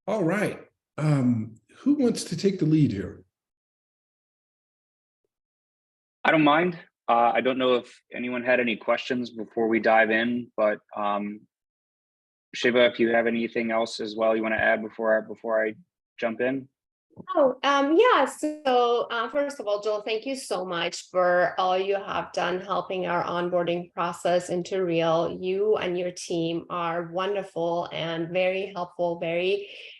All right. Who wants to take the lead here? I don't mind. I don't know if anyone had any questions before we dive in, but Shiva, if you have anything else as well you want to add before I jump in. Yeah. So first of all, Joel, thank you so much for all you have done helping our onboarding process into real. You and your team are wonderful and very helpful.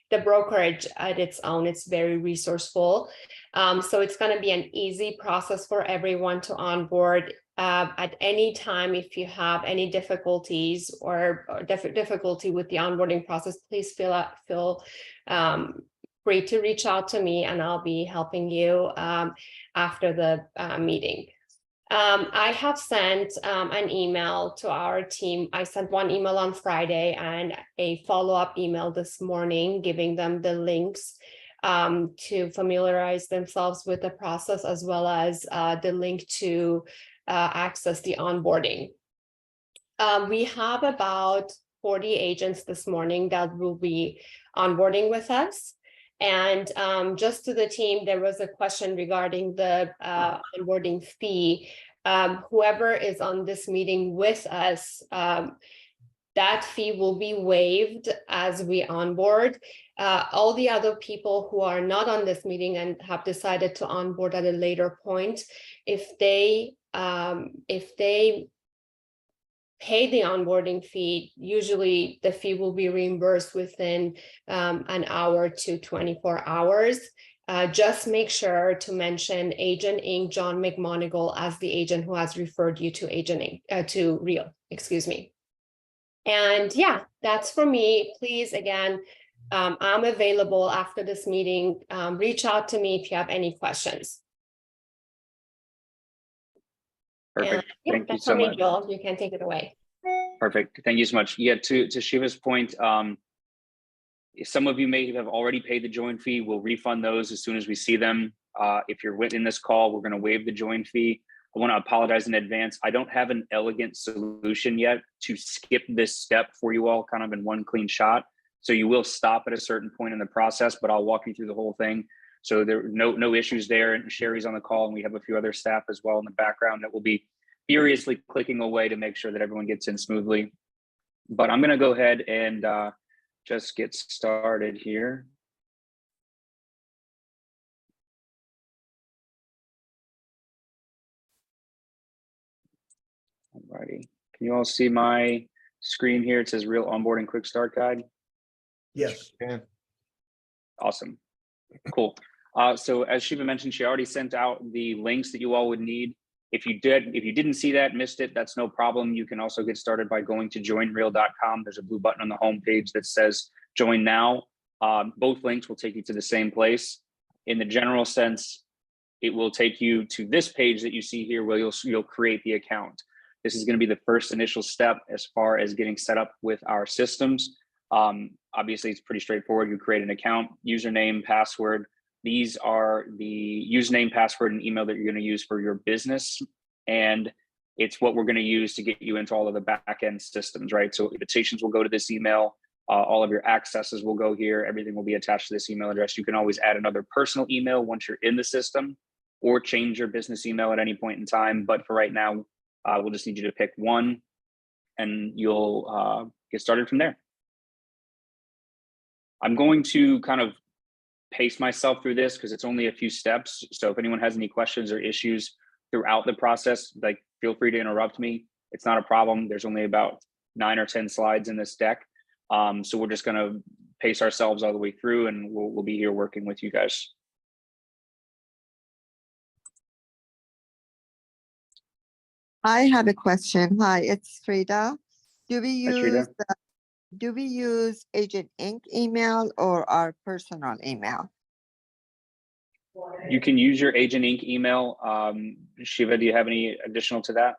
The brokerage at its own, it's very resourceful. So it's going to be an easy process for everyone to onboard. At any time, if you have any difficulties or difficulty with the onboarding process, please feel free to reach out to me and I'll be helping you after the meeting. I have sent an email to our team. I sent one email on Friday and a follow-up email this morning, giving them the links to familiarize themselves with the process, as well as the link to access the onboarding. We have about 40 agents this morning that will be onboarding with us. And just to the team, there was a question regarding the onboarding fee. Whoever is on this meeting with us, that fee will be waived as we onboard. All the other people who are not on this meeting and have decided to onboard at a later point, if they pay the onboarding fee, usually the fee will be reimbursed within an hour to 24 hours. Just make sure to mention Agent Inc. John McMonigal as the agent who has referred you to Agent Inc. To Real, excuse me. And yeah, that's for me. Please, again, I'm available after this meeting. Reach out to me if you have any questions. Perfect. Yeah, Thank you that's so for me, much. Joel. You can take it away. Perfect. Thank you so much. Yeah, to Shiva's point, some of you may have already paid the join fee. We'll refund those as soon as we see them. If you're in this call, we're going to waive the join fee. I want to apologize in advance. I don't have an elegant solution yet to skip this step for you all kind of in one clean shot. So you will stop at a certain point in the process, but I'll walk you through the whole thing. So there are no issues there. And Sherry's on the call, and we have a few other staff as well in the background that will be furiously clicking away to make sure that everyone gets in smoothly. But I'm going to go ahead and just get started here. Alrighty. Can you all see my screen here? It says Real Onboarding Quick Start Guide. Yes. Yeah. Awesome. Cool. So as Shiva mentioned, she already sent out the links that you all would need. If you didn't see that, missed it, that's no problem. You can also get started by going to joinreal.com. There's a blue button on the home page that says join now. Both links will take you to the same place. In the general sense, it will take you to this page that you see here where you'll create the account. This is going to be the first initial step as far as getting set up with our systems. Obviously, it's pretty straightforward. You create an account, username, password. These are the username, password, and email that you're going to use for your business. And it's what we're going to use to get you into all of the back-end systems, right? So invitations will go to this email. All of your accesses will go here. Everything will be attached to this email address. You can always add another personal email once you're in the system, or change your business email at any point in time. But for right now, we'll just need you to pick one, and you'll get started from there. I'm going to kind of pace myself through this because it's only a few steps. So if anyone has any questions or issues throughout the process, like, feel free to interrupt me. It's not a problem. There's only about 9 or 10 slides in this deck. So we're just going to pace ourselves all the way through, and we'll be here working with you guys. I have a question. Hi, it's Frida. Do we use Agent Inc. email or our personal email? You can use your Agent Inc. email. Shiva, do you have any additional to that?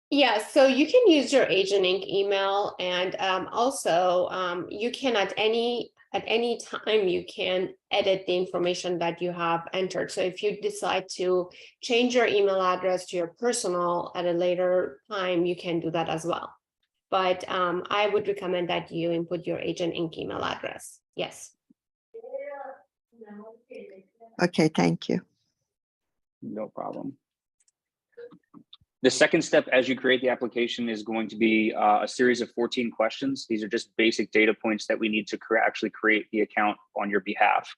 Yeah, so you can use your Agent Inc. email, and also you can at any time you can edit the information that you have entered. So if you decide to change your email address to your personal at a later time, you can do that as well. But I would recommend that you input your Agent Inc. email address. Yes. Okay, thank you. No problem. The second step as you create the application is going to be a series of 14 questions. These are just basic data points that we need to actually create the account on your behalf.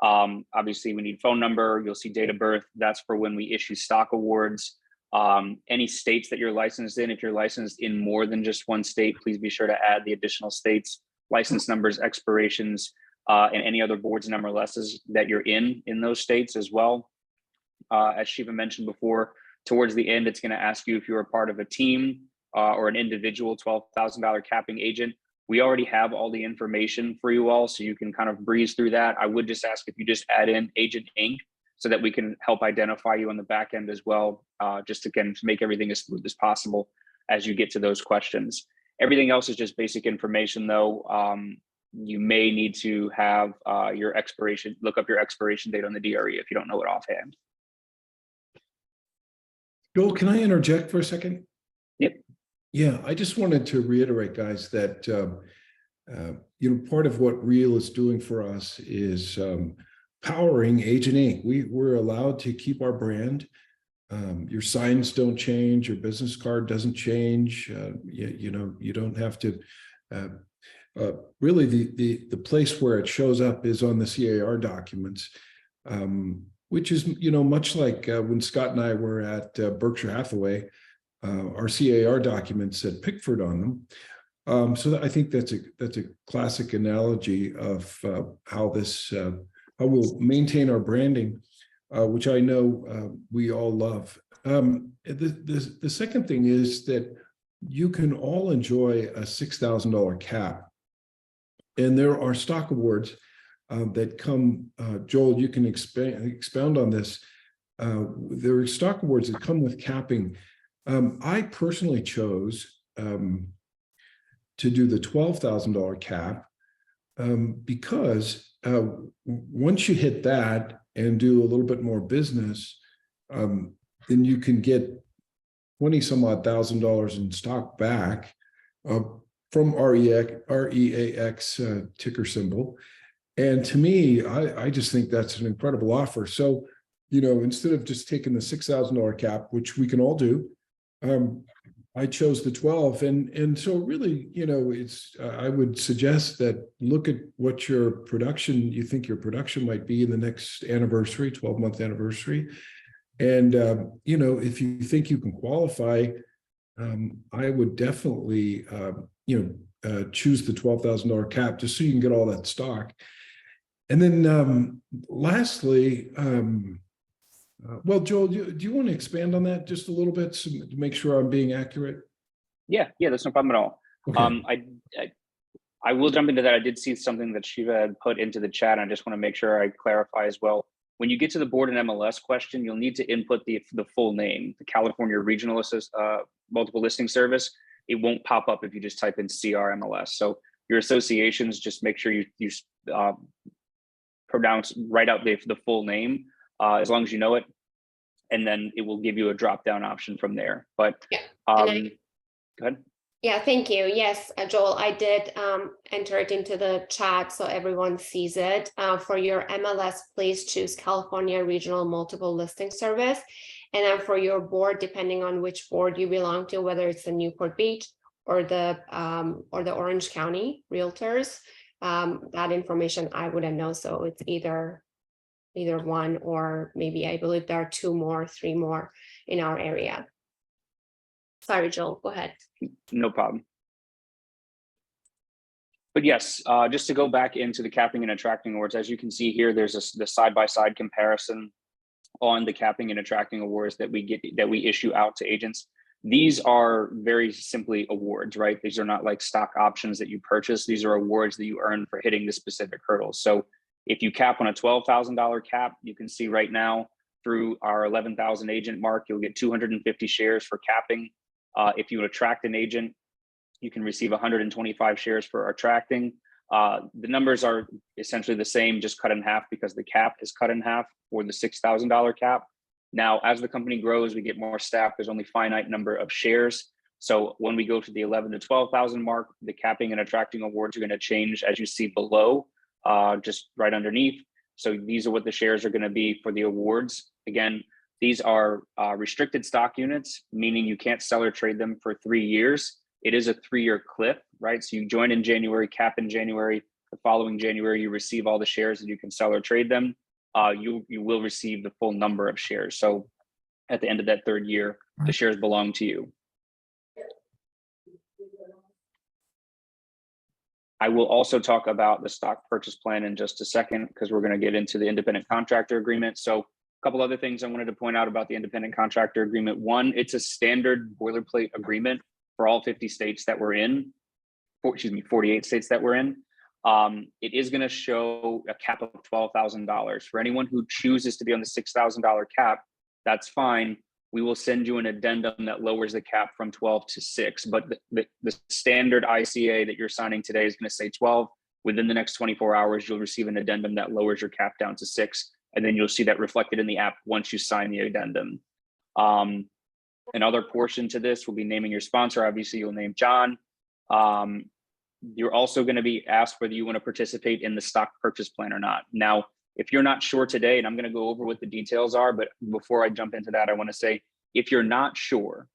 Obviously, we need phone number. You'll see date of birth. That's for when we issue stock awards. Any states that you're licensed in. If you're licensed in more than just one state, please be sure to add the additional states, license numbers, expirations, and any other boards and MLSs that you're in those states as well. As Shiva mentioned before, towards the end, it's going to ask you if you're a part of a team or an individual $12,000 capping agent. We already have all the information for you all, so you can kind of breeze through that. I would just ask if you just add in Agent Inc. so that we can help identify you on the back end as well, just to kind of make everything as smooth as possible as you get to those questions. Everything else is just basic information though. You may need to have your expiration, look up your expiration date on the DRE if you don't know it offhand. Joel, can I interject for a second? Yep. Yeah, I just wanted to reiterate, guys, that part of what Real is doing for us is powering Agent Inc. We're allowed to keep our brand. Your signs don't change. Your business card doesn't change. You don't have to. Really, the place where it shows up is on the CAR documents. Which is, much like when Scott and I were at Berkshire Hathaway, our CAR documents said Pickford on them. So I think that's a classic analogy of how we'll maintain our branding, which I know we all love. The second thing is that you can all enjoy a $6,000 cap, and there are stock awards that come. Joel, you can expound on this. There are stock awards that come with capping. I personally chose to do the $12,000 cap because once you hit that and do a little bit more business, then you can get 20 some odd $1,000 in stock back from REAX ticker symbol. And to me, I just think that's an incredible offer. So, instead of just taking the $6,000 cap, which we can all do, I chose the 12. And so really, I would suggest that look at what you think your production might be in the next anniversary, 12-month anniversary. And, if you think you can qualify, I would definitely, choose the $12,000 cap just so you can get all that stock. And then lastly, well, Joel, do you want to expand on that just a little bit to make sure I'm being accurate? Yeah, that's no problem at all. Okay. I will jump into that. I did see something that Shiva had put into the chat. And I just want to make sure I clarify as well. When you get to the board and MLS question, you'll need to input the full name, the California Regional Multiple Listing Service. It won't pop up if you just type in CRMLS. So your associations, just make sure you write out the full name as long as you know it, and then it will give you a drop down option from there. But go ahead. Yeah, thank you. Yes, Joel, I did enter it into the chat so everyone sees it. For your MLS, please choose California Regional Multiple Listing Service. And then for your board, depending on which board you belong to, whether it's the Newport Beach or the Orange County Realtors, that information I wouldn't know. So it's either one, or maybe I believe there are 2 more, 3 more in our area. Sorry, Joel, go ahead. No problem. But yes, just to go back into the capping and attracting awards, as you can see here, there's the side-by-side comparison on the capping and attracting awards that we issue out to agents. These are very simply awards, right? These are not like stock options that you purchase. These are awards that you earn for hitting the specific hurdles. So if you cap on a $12,000 cap, you can see right now through our 11,000 agent mark, you'll get 250 shares for capping. If you attract an agent, you can receive 125 shares for attracting. The numbers are essentially the same, just cut in half because the cap is cut in half for the $6,000 cap. Now, as the company grows, we get more staff. There's only a finite number of shares. So when we go to the 11 to 12,000 mark, the capping and attracting awards are going to change, as you see below, just right underneath. So these are what the shares are going to be for the awards. Again, these are restricted stock units, meaning you can't sell or trade them for 3 years. It is a 3-year cliff, right? So you join in January, cap in January, the following January, you receive all the shares and you can sell or trade them. You will receive the full number of shares. So at the end of that 3rd year, the shares belong to you. I will also talk about the stock purchase plan in just a second, because we're going to get into the independent contractor agreement. So a couple other things I wanted to point out about the independent contractor agreement. One, it's a standard boilerplate agreement for all 50 states that we're in, 48 states that we're in. It is going to show a cap of $12,000. For anyone who chooses to be on the $6,000 cap, that's fine. We will send you an addendum that lowers the cap from 12 to 6, but the standard ICA that you're signing today is going to say 12. Within the next 24 hours, you'll receive an addendum that lowers your cap down to 6, and then you'll see that reflected in the app once you sign the addendum. Another portion to this will be naming your sponsor. Obviously, you'll name John. You're also going to be asked whether you want to participate in the stock purchase plan or not. Now, if you're not sure today, and I'm going to go over what the details are, but before I jump into that, I want to say, if you're not sure,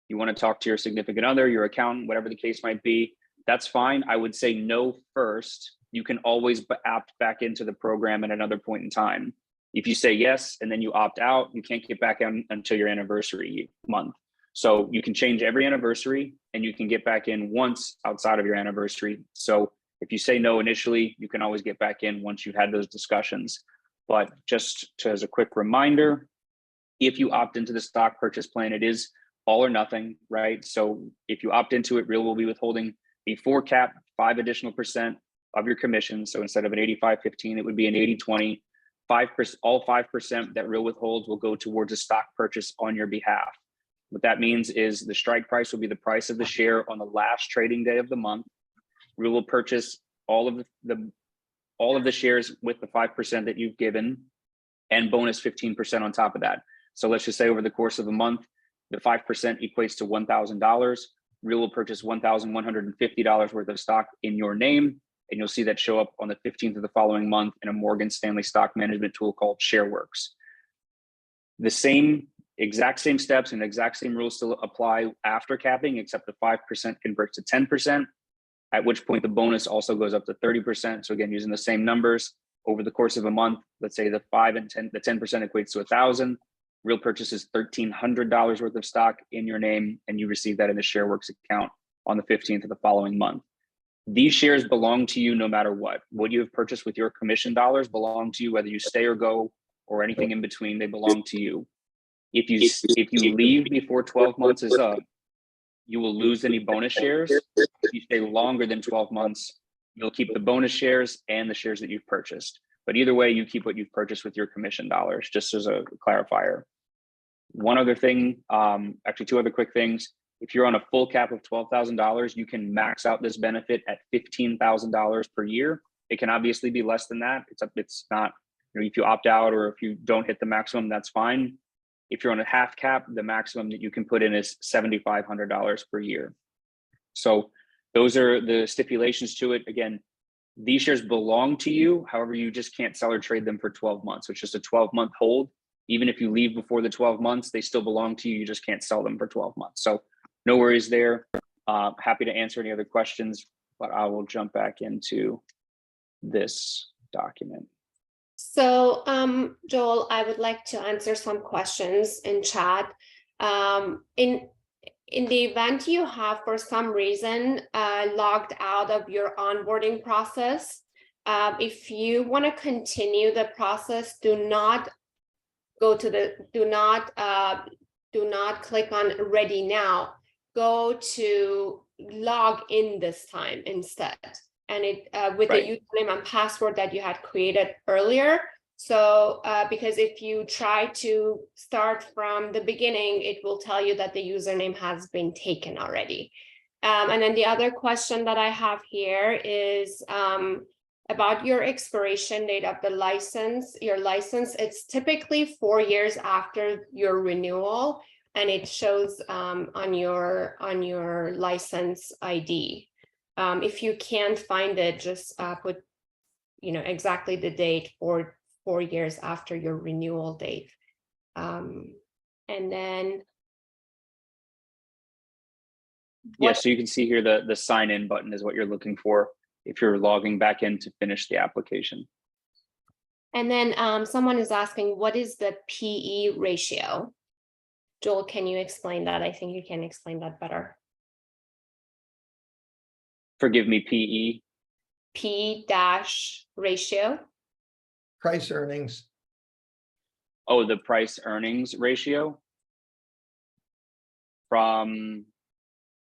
you want to talk to your significant other, your accountant, whatever the case might be, that's fine. I would say no first. You can always opt back into the program at another point in time. If you say yes, and then you opt out, you can't get back in until your anniversary month. So you can change every anniversary, and you can get back in once outside of your anniversary. So if you say no initially, you can always get back in once you've had those discussions. But just as a quick reminder, if you opt into the stock purchase plan, it is all or nothing, right? So if you opt into it, Real will be withholding before cap 5% additional of your commission. So instead of an 85-15, it would be an 80-20. 5%, all 5% that Real withholds will go towards a stock purchase on your behalf. What that means is the strike price will be the price of the share on the last trading day of the month. Real will purchase all of the shares with the 5% that you've given, and bonus 15% on top of that. So let's just say over the course of a month, the 5% equates to $1,000. Real will purchase $1,150 worth of stock in your name, and you'll see that show up on the 15th of the following month in a Morgan Stanley stock management tool called ShareWorks. The exact same steps and exact same rules still apply after capping, except the 5% converts to 10%, at which point the bonus also goes up to 30%. So again, using the same numbers over the course of a month, let's say the 5 and 10, the 10% equates to 1,000. Real purchases $1,300 worth of stock in your name, and you receive that in the ShareWorks account on the 15th of the following month. These shares belong to you no matter what. What you have purchased with your commission dollars belong to you, whether you stay or go or anything in between, they belong to you. If you leave before 12 months is up, you will lose any bonus shares. If you stay longer than 12 months, you'll keep the bonus shares and the shares that you've purchased. But either way, you keep what you've purchased with your commission dollars, just as a clarifier. One other thing, actually 2 other quick things. If you're on a full cap of $12,000, you can max out this benefit at $15,000 per year. It can obviously be less than that. It's not, if you opt out or if you don't hit the maximum, that's fine. If you're on a half cap, the maximum that you can put in is $7,500 per year. So those are the stipulations to it. Again, these shares belong to you. However, you just can't sell or trade them for 12 months. So it's just a 12-month hold. Even if you leave before the 12 months, they still belong to you. You just can't sell them for 12 months. So no worries there. Happy to answer any other questions, but I will jump back into this document. So, Joel, I would like to answer some questions in chat. In the event you have, for some reason, logged out of your onboarding process, if you want to continue the process, do not click on Ready Now. Go to Log In this time instead. And it with the username and password that you had created earlier. So because if you try to start from the beginning, it will tell you that the username has been taken already. And then the other question that I have here is about your expiration date of the license. Your license, it's typically 4 years after your renewal, and it shows on your license ID. If you can't find it, just put exactly the date 4 years after your renewal date. And then Yeah, so you can see here the sign in button is what you're looking for if you're logging back in to finish the application. And then someone is asking, what is the PE ratio? Joel, can you explain that? I think you can explain that better. Forgive me, PE. P dash ratio. Price earnings. Oh, the price earnings ratio from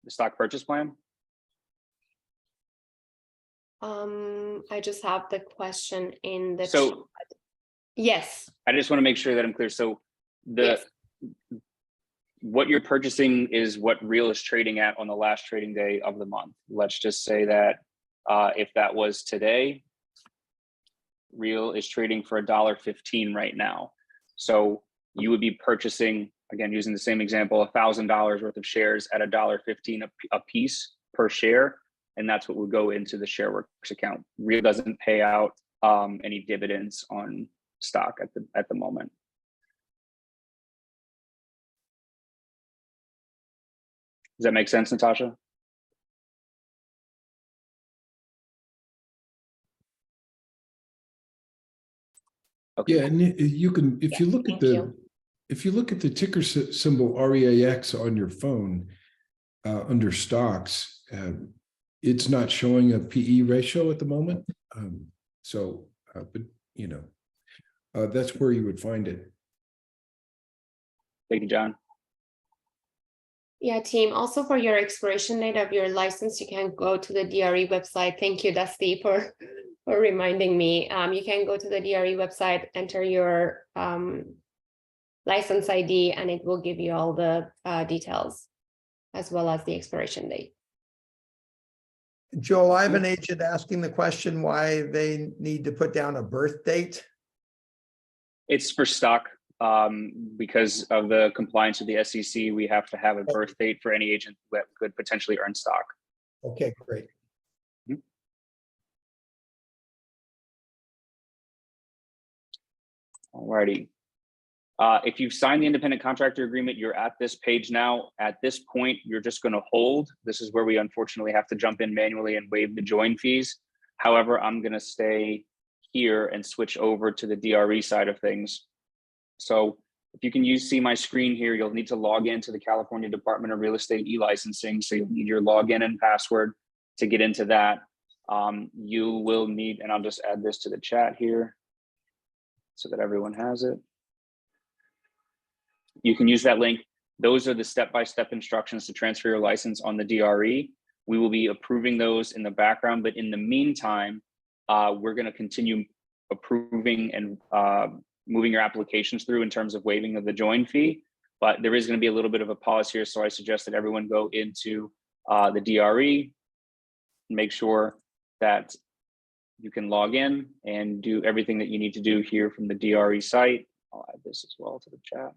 the stock purchase plan. I just have the question in the So chat. Yes. I just want to make sure that I'm clear. So Yes. what you're purchasing is what Real is trading at on the last trading day of the month. Let's just say that if that was today, Real is trading for $1.15 right now. So you would be purchasing, again, using the same example, $1,000 worth of shares at $1.15 a piece per share. And that's what would go into the ShareWorks account. Real doesn't pay out any dividends on stock at the moment. Does that make sense, Natasha? Okay. Yeah, and you can, if you look at thank you. if you look at the ticker symbol REAX on your phone under stocks, it's not showing a PE ratio at the moment. But you know, that's where you would find it. Thank you, John. Yeah, team. Also, for your expiration date of your license, you can go to the DRE website. Thank you, Dusty, for reminding me. You can go to the DRE website, enter your license ID, and it will give you all the details as well as the expiration date. Joel, I have an agent asking the question why they need to put down a birth date. It's for stock. Because of the compliance with the SEC, we have to have a birth date for any agent that could potentially earn stock. Okay, great. Alrighty. If you've signed the independent contractor agreement, you're at this page now. At this point, you're just going to hold. This is where we unfortunately have to jump in manually and waive the join fees. However, I'm going to stay here and switch over to the DRE side of things. So if you can see my screen here, you'll need to log into the California Department of Real Estate e-licensing. So you'll need your login and password to get into that. You will need, and I'll just add this to the chat here so that everyone has it. You can use that link. Those are the step-by-step instructions to transfer your license on the DRE. We will be approving those in the background, but in the meantime, we're going to continue approving and moving your applications through in terms of waiving of the join fee, but there is going to be a little bit of a pause here. So I suggest that everyone go into the DRE, make sure that you can log in and do everything that you need to do here from the DRE site. I'll add this as well to the chat.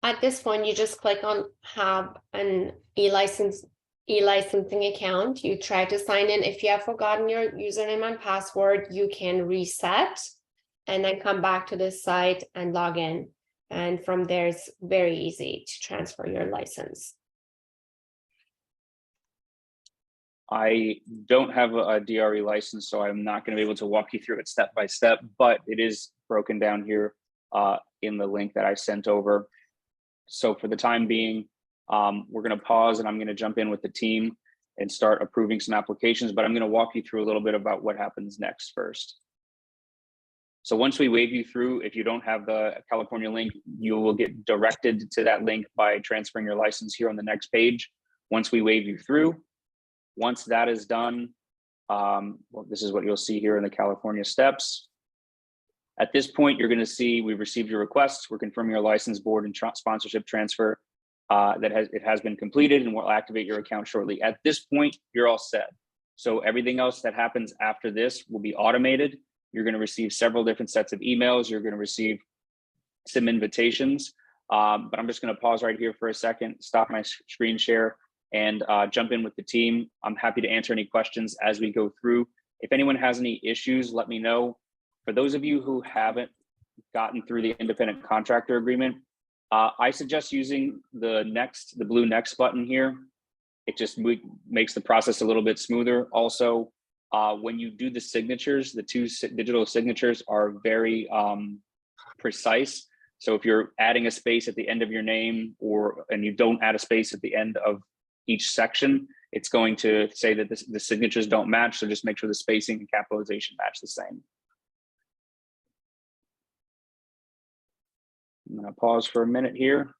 At this point, you just click on have an e-licensing account. You try to sign in. If you have forgotten your username and password, you can reset and then come back to this site and log in. And from there, it's very easy to transfer your license. I don't have a DRE license, so I'm not going to be able to walk you through it step by step, but it is broken down here in the link that I sent over. So for the time being, we're going to pause and I'm going to jump in with the team and start approving some applications, but I'm going to walk you through a little bit about what happens next first. So once we wave you through, if you don't have the California link, you will get directed to that link by transferring your license here on the next page. Once we wave you through, once that is done, well, this is what you'll see here in the California steps. At this point, you're going to see we've received your requests. We're confirming your license board and sponsorship transfer it has been completed, and we'll activate your account shortly. At this point, you're all set. So everything else that happens after this will be automated. You're going to receive several different sets of emails. You're going to receive some invitations. But I'm just going to pause right here for a second, stop my screen share, and jump in with the team. I'm happy to answer any questions as we go through. If anyone has any issues, let me know. For those of you who haven't gotten through the independent contractor agreement, I suggest using the blue next button here. It just makes the process a little bit smoother. Also, when you do the signatures, the two digital signatures are very precise. So if you're adding a space at the end of your name, and you don't add a space at the end of each section, it's going to say that the signatures don't match. So just make sure the spacing and capitalization match the same. I'm going to pause for a minute here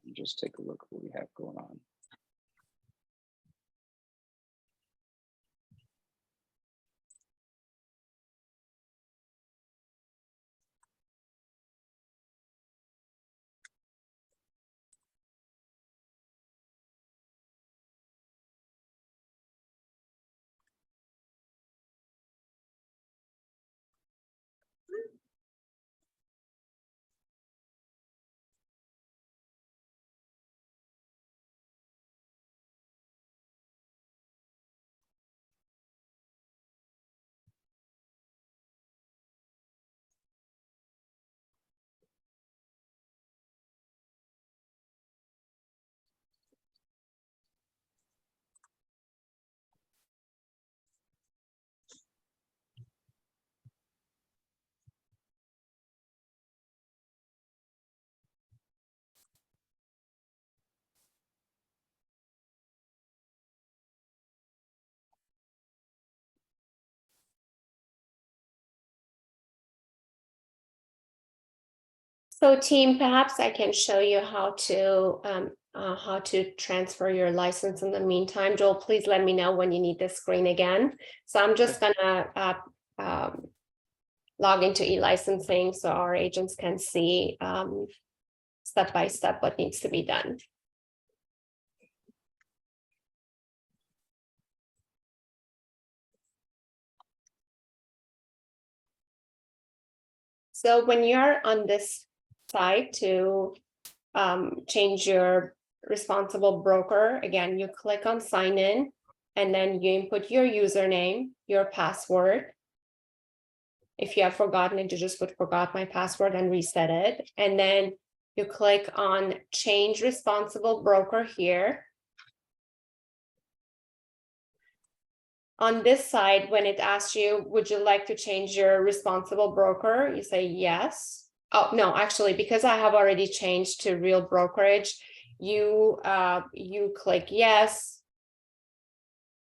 and just take a look at what we have going on. So team, perhaps I can show you how to transfer your license in the meantime. Joel, please let me know when you need the screen again. So I'm just gonna log into e-licensing so our agents can see step by step what needs to be done. So when you're on this site to change your responsible broker, again, you click on sign in and then you input your username, your password. If you have forgotten it, you just would forgot my password and reset it. And then you click on change responsible broker here. On this side, when it asks you, would you like to change your responsible broker? You say yes. Oh, no, actually, because I have already changed to real brokerage, you click yes.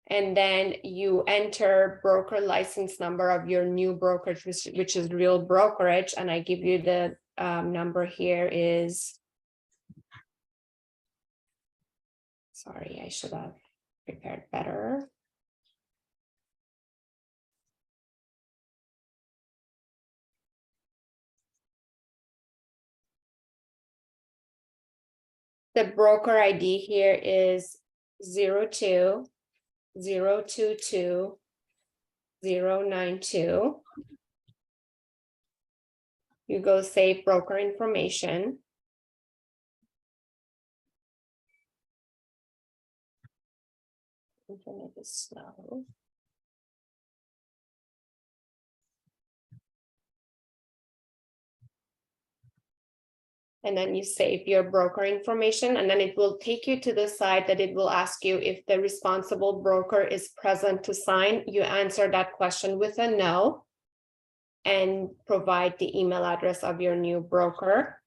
And then you enter broker license number of your new brokerage, which is real brokerage. And I give you the number here is, sorry, I should have prepared better. The broker ID here is 02022 You go save broker information. Internet is slow. And then you save your broker information, and then it will take you to the site that it will ask you if the responsible broker is present to sign. You answer that question with a no and provide the email address of your new broker.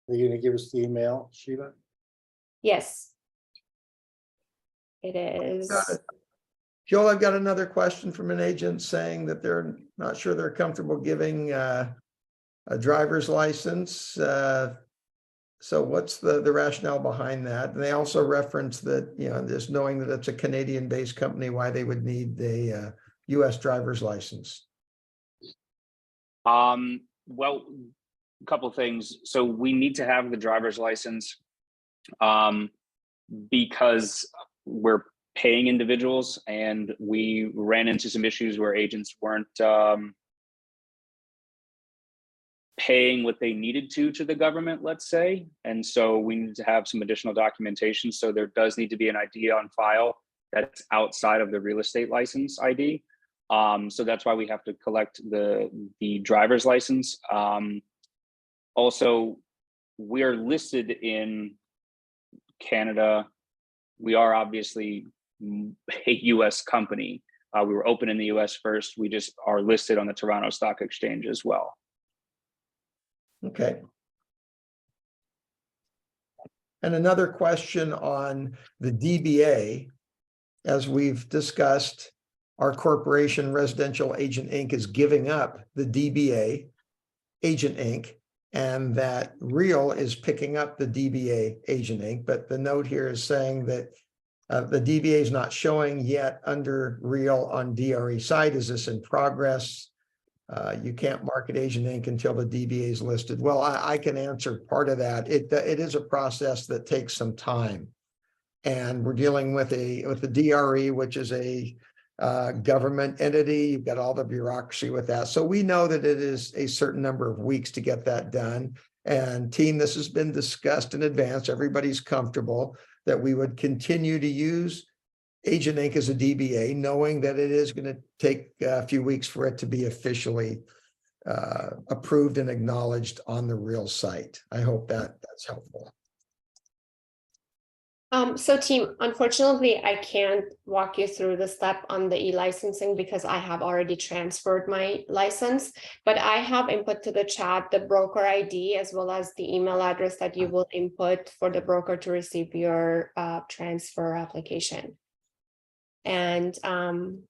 Are you gonna give us the email, Shiva? Yes. It is. Got it. Joel, I've got another question from an agent saying that they're not sure they're comfortable giving a driver's license. So what's the rationale behind that? And they also reference that, just knowing that it's a Canadian-based company, why they would need a US driver's license. Well, a couple of things. So we need to have the driver's license. because we're paying individuals, and we ran into some issues where agents weren't paying what they needed to the government, let's say. And so we need to have some additional documentation. So there does need to be an ID on file that's outside of the real estate license ID. So that's why we have to collect the driver's license. Also, we are listed in Canada. We are obviously a US company. We were open in the US first. We just are listed on the Toronto Stock Exchange as well. Okay. And another question on the DBA. As we've discussed, our corporation, Residential Agent Inc., is giving up the DBA, Agent Inc., and that Real is picking up the DBA, Agent Inc. But the note here is saying that the DBA is not showing yet under Real on DRE site. Is this in progress? You can't market Agent Inc. until the DBA is listed. Well, I can answer part of that. It is a process that takes some time. And we're dealing with the DRE, which is a government entity. You've got all the bureaucracy with that. So we know that it is a certain number of weeks to get that done. And team, this has been discussed in advance. Everybody's comfortable that we would continue to use Agent Inc. as a DBA, knowing that it is going to take a few weeks for it to be officially approved and acknowledged on the Real site. I hope that's helpful. So team, unfortunately, I can't walk you through the step on the e-licensing because I have already transferred my license, but I have input to the chat the broker ID as well as the email address that you will input for the broker to receive your transfer application. And I'm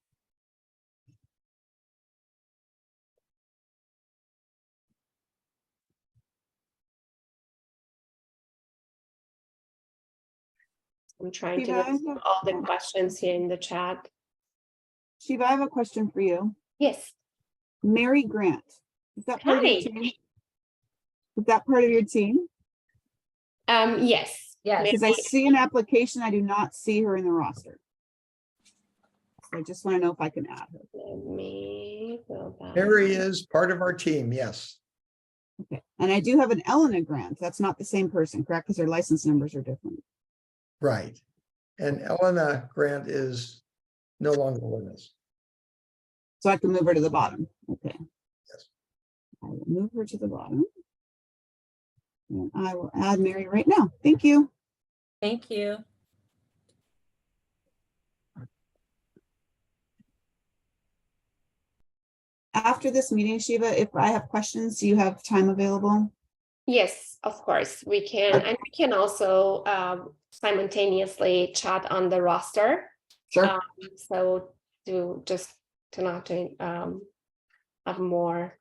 trying to Shiva, get all the questions here in the chat. Shiva, I have a question for you. Yes. Mary Grant, is that part of your Hi. team? Is that part of your team? Yes. Yes. Because I see an application, I do not see her in the roster. So I just want to know if I can add her. Let me go back. Mary is part of our team, yes. Okay, and I do have an Elena Grant. That's not the same person, correct? Because their license numbers are different. Right. And Elena Grant is no longer with us. So I can move her to the bottom. Okay. Yes. I will move her to the bottom. And I will add Mary right now. Thank you. Thank you. After this meeting, Shiva, if I have questions, do you have time available? Yes, of course we can, and we can also simultaneously chat on the roster. Sure. So to not to have more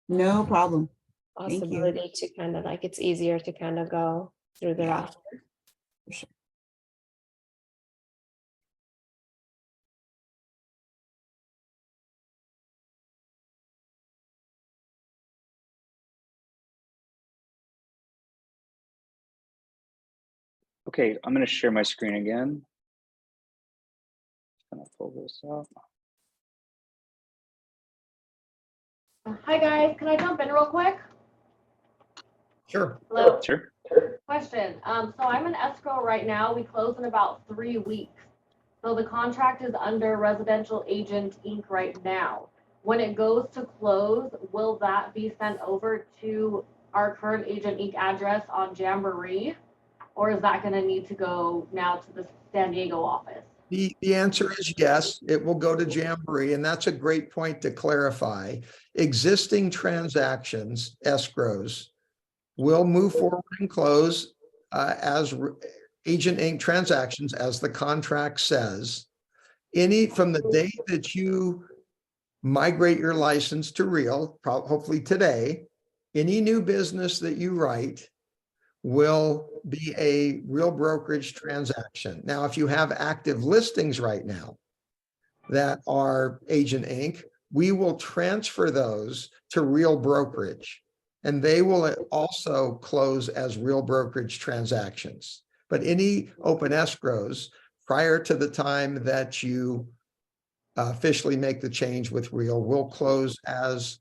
No problem. Thank you. possibility to kind of like it's easier to kind of go through the Yeah. roster. For sure. Okay, I'm going to share my screen again. Just going to pull this up. Hi guys, can I jump in real quick? Sure. Hello, Sure. question. So I'm in escrow right now. We close in about 3 weeks. So the contract is under Residential Agent Inc. right now. When it goes to close, will that be sent over to our current Agent Inc. address on Jamboree? Or is that gonna need to go now to the San Diego office? The answer is yes, it will go to Jamboree, and that's a great point to clarify. Existing transactions, escrows, will move forward and close as Agent Inc. transactions, as the contract says. From the date that you migrate your license to Real, hopefully today, any new business that you write will be a Real brokerage transaction. Now, if you have active listings right now that are Agent Inc., we will transfer those to Real brokerage. and they will also close as real brokerage transactions. But any open escrows prior to the time that you officially make the change with real will close as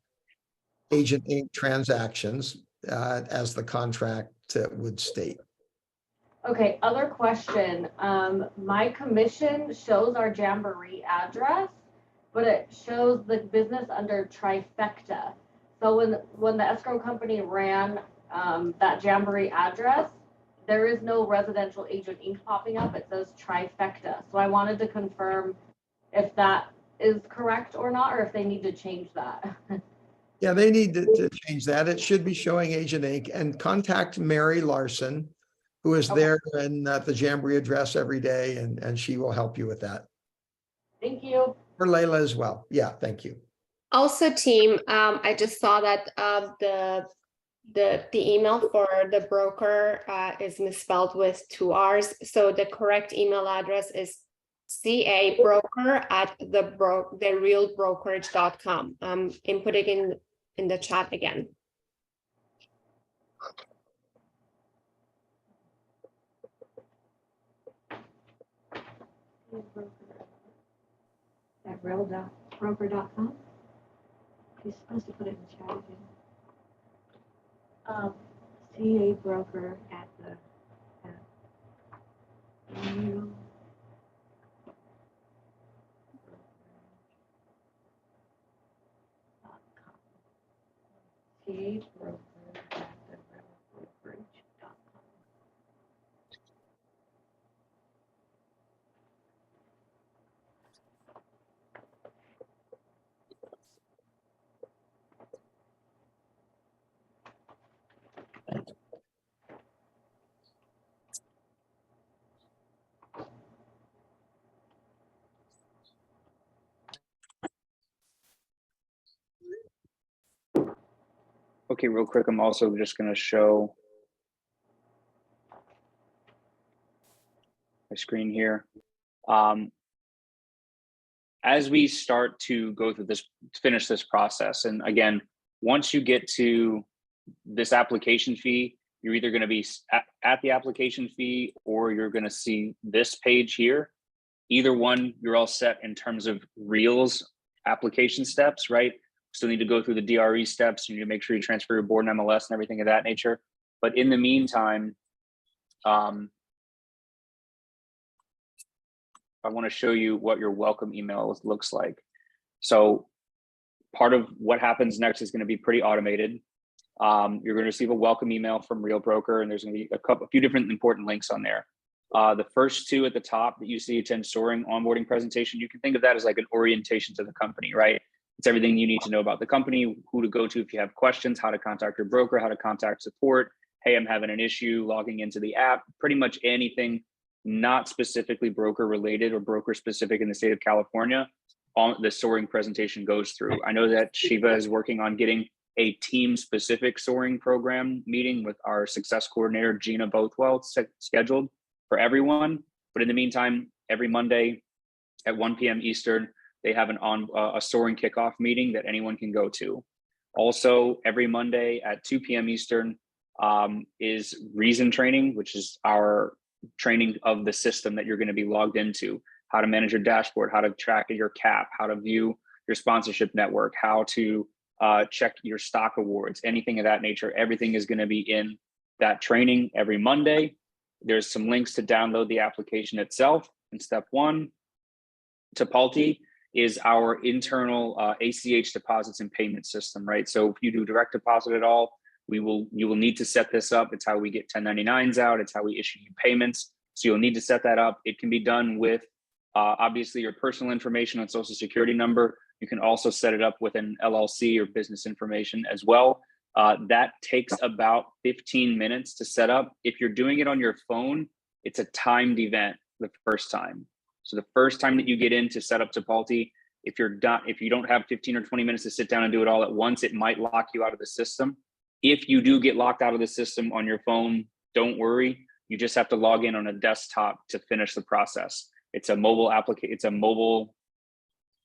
Agent Inc. transactions, as the contract would state. Okay, other question. My commission shows our Jamboree address, but it shows the business under Trifecta. So when the escrow company ran that Jamboree address, there is no residential agent Inc. popping up. It says Trifecta. So I wanted to confirm if that is correct or not, or if they need to change that. Yeah, they need to change that. It should be showing Agent Inc. and contact Mary Larson, who is Okay. there and at the Jamboree address every day, and she will help you with that. Thank you. Or Layla as well. Yeah, thank you. Also, team, I just saw that the email for the broker is misspelled with 2 R's. So the correct email address is ca broker@therealbrokerage.com. Inputting in the chat again. At real.broker.com. You're supposed to put it in the chat again. CA broker at the real. CA broker at the realbrokerage.com. Okay, real quick, I'm also just going to show my screen here. As we start to go through this, finish this process, and again, once you get to this application fee, you're either going to be at the application fee or you're going to see this page here. Either one, you're all set in terms of Reels application steps, right? Still need to go through the DRE steps. You need to make sure you transfer your board and MLS and everything of that nature. But in the meantime, I want to show you what your welcome email looks like. So part of what happens next is going to be pretty automated. You're going to receive a welcome email from Real Broker, and there's going to be a few different important links on there. The first 2 at the top that you see, attend soaring onboarding presentation, you can think of that as like an orientation to the company, right? It's everything you need to know about the company, who to go to if you have questions, how to contact your broker, how to contact support. Hey, I'm having an issue logging into the app. Pretty much anything not specifically broker related or broker specific in the state of California, the soaring presentation goes through. I know that Shiva is working on getting a team specific soaring program meeting with our success coordinator, Gina Bothwell, scheduled for everyone. But in the meantime, every Monday at 1 p.m. Eastern, they have a soaring kickoff meeting that anyone can go to. Also, every Monday at 2 p.m. Eastern is Reason training, which is our training of the system that you're going to be logged into, how to manage your dashboard, how to track your cap, how to view your sponsorship network, how to check your stock awards, anything of that nature. Everything is going to be in that training every Monday. There's some links to download the application itself. And step 1, Tipalti is our internal ACH deposits and payment system, right? So if you do direct deposit at all, you will need to set this up. It's how we get 1099s out. It's how we issue you payments. So you'll need to set that up. It can be done with obviously your personal information and social security number. You can also set it up with an LLC or business information as well. That takes about 15 minutes to set up. If you're doing it on your phone, it's a timed event the first time. So the first time that you get in to set up Tipalti, if you don't have 15 or 20 minutes to sit down and do it all at once, it might lock you out of the system. If you do get locked out of the system on your phone, don't worry. You just have to log in on a desktop to finish the process. It's a mobile application. It's a mobile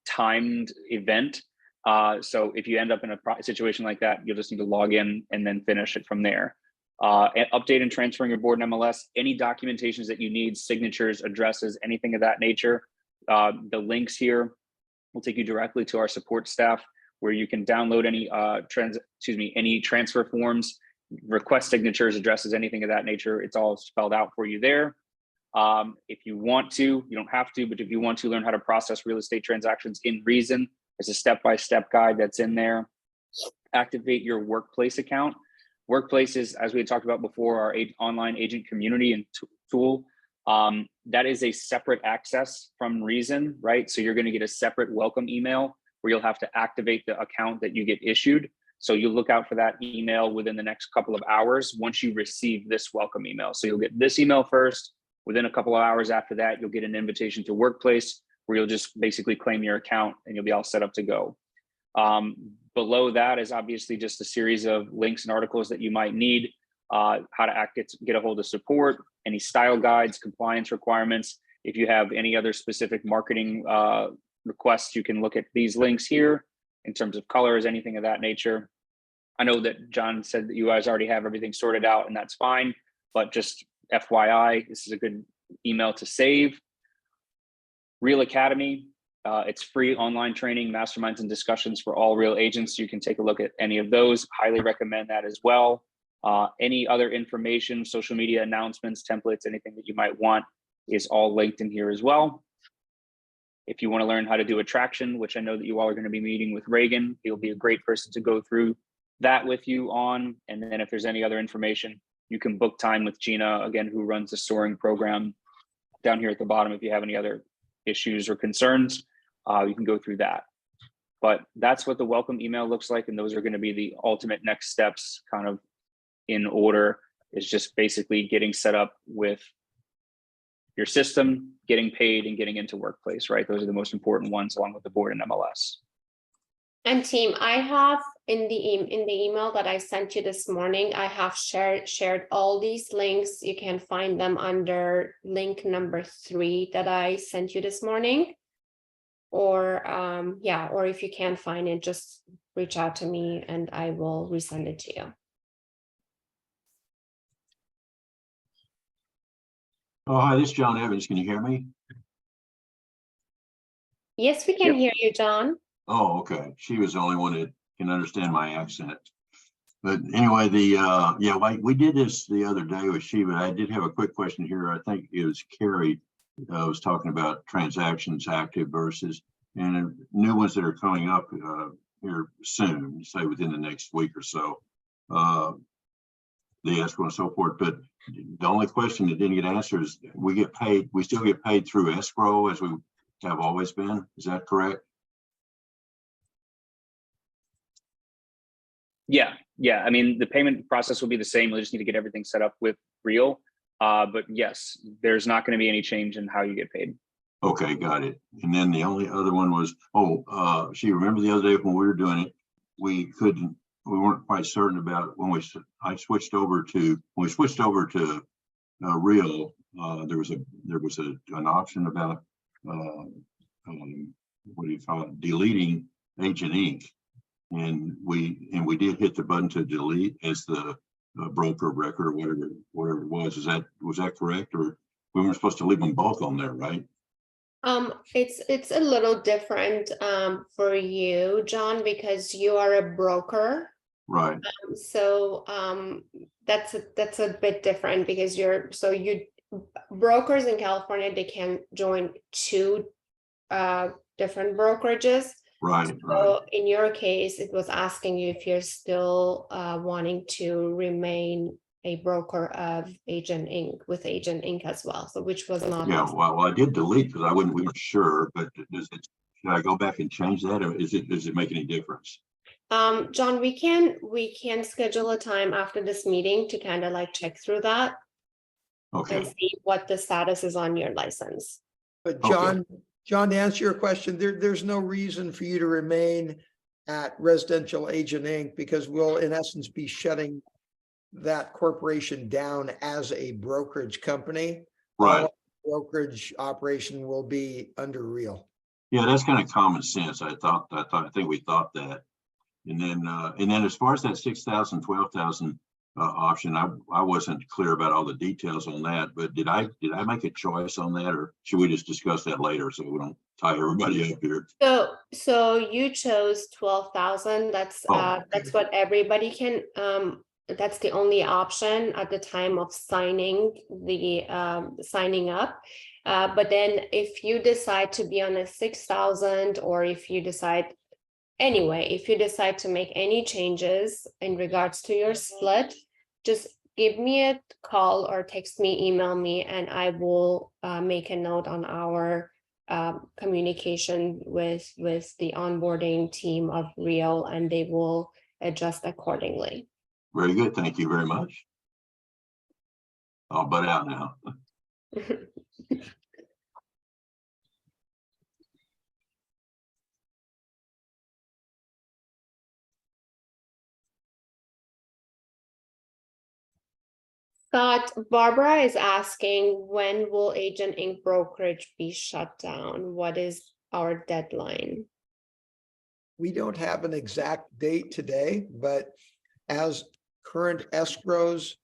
timed event. So if you end up in a situation like that, you'll just need to log in and then finish it from there. And update and transferring your board and MLS, any documentations that you need, signatures, addresses, anything of that nature. The links here will take you directly to our support staff, where you can download any any transfer forms, request signatures, addresses, anything of that nature. It's all spelled out for you there. If you want to, you don't have to, but if you want to learn how to process real estate transactions in Reason, there's a step-by-step guide that's in there. Activate your workplace account. Workplace is, as we had talked about before, our online agent community and tool. That is a separate access from Reason, right? So you're going to get a separate welcome email where you'll have to activate the account that you get issued. So you look out for that email within the next couple of hours once you receive this welcome email. So you'll get this email first. Within a couple of hours after that, you'll get an invitation to Workplace, where you'll just basically claim your account and you'll be all set up to go. Below that is obviously just a series of links and articles that you might need, how to get a hold of support, any style guides, compliance requirements. If you have any other specific marketing requests, you can look at these links here in terms of colors, anything of that nature. I know that John said that you guys already have everything sorted out, and that's fine, but just FYI, this is a good email to save. Real Academy, it's free online training, masterminds, and discussions for all real agents. You can take a look at any of those. Highly recommend that as well. Any other information, social media announcements, templates, anything that you might want is all linked in here as well. If you want to learn how to do attraction, which I know that you all are going to be meeting with Reagan, he'll be a great person to go through that with you on. And then if there's any other information, you can book time with Gina, again, who runs the soaring program down here at the bottom. If you have any other issues or concerns, you can go through that. But that's what the welcome email looks like. And those are going to be the ultimate next steps, kind of in order, is just basically getting set up with your system, getting paid, and getting into Workplace, right? Those are the most important ones, along with the board and MLS. And team, I have in the email that I sent you this morning, I have shared all these links. You can find them under link number 3 that I sent you this morning. Or or if you can't find it, just reach out to me and I will resend it to you. Oh, hi, this is John Evans. Can you hear me? Yes, we can hear you, John. Oh, okay. She was the only one that can understand my accent. But anyway, we did this the other day with Shiva. I did have a quick question here. I think it was Carrie was talking about transactions active versus, and new ones that are coming up here soon, say within the next week or so. The escrow and so forth. But the only question that didn't get answered is we still get paid through escrow as we have always been. Is that correct? Yeah. I mean, the payment process will be the same. We just need to get everything set up with Real. But yes, there's not going to be any change in how you get paid. Okay, got it. And then the only other one was, she remember the other day when we were doing it, we weren't quite certain about when we switched over to Real. There was an option about what do you call it, deleting Agent Inc. And we did hit the button to delete as the broker of record or whatever it was. Was that correct, or we weren't supposed to leave them both on there, right? It's a little different for you, John, because you are a broker. Right. So that's a bit different because brokers in California, they can join 2 different brokerages. Right. So in your case, it was asking you if you're still wanting to remain a broker of Agent Inc. with Agent Inc. as well. So which was not. Yeah, well, I did delete because we weren't sure, but should I go back and change that, or does it make any difference? John, we can schedule a time after this meeting to kind of like check through that. Okay. And see what the status is on your license. But John, to answer your question, there's no reason for you to remain at Residential Agent Inc. because we'll in essence be shutting that corporation down as a brokerage company. Right. All brokerage operation will be under Real. Yeah, that's kind of common sense. I think we thought that. And then as far as that 6,000, 12,000 option, I wasn't clear about all the details on that, but did I make a choice on that, or should we just discuss that later so we don't tie everybody up here? So you chose 12,000. That's what everybody can, that's the only option at the time of signing up. But then if you decide to be on a 6,000, or if you decide to make any changes in regards to your split, just give me a call or text me, email me, and I will make a note on our communication with the onboarding team of Real, and they will adjust accordingly. Very good. Thank you very much. I'll butt out now. Scott, Barbara is asking, when will Agent Inc. brokerage be shut down? What is our deadline? We don't have an exact date today, but as current escrows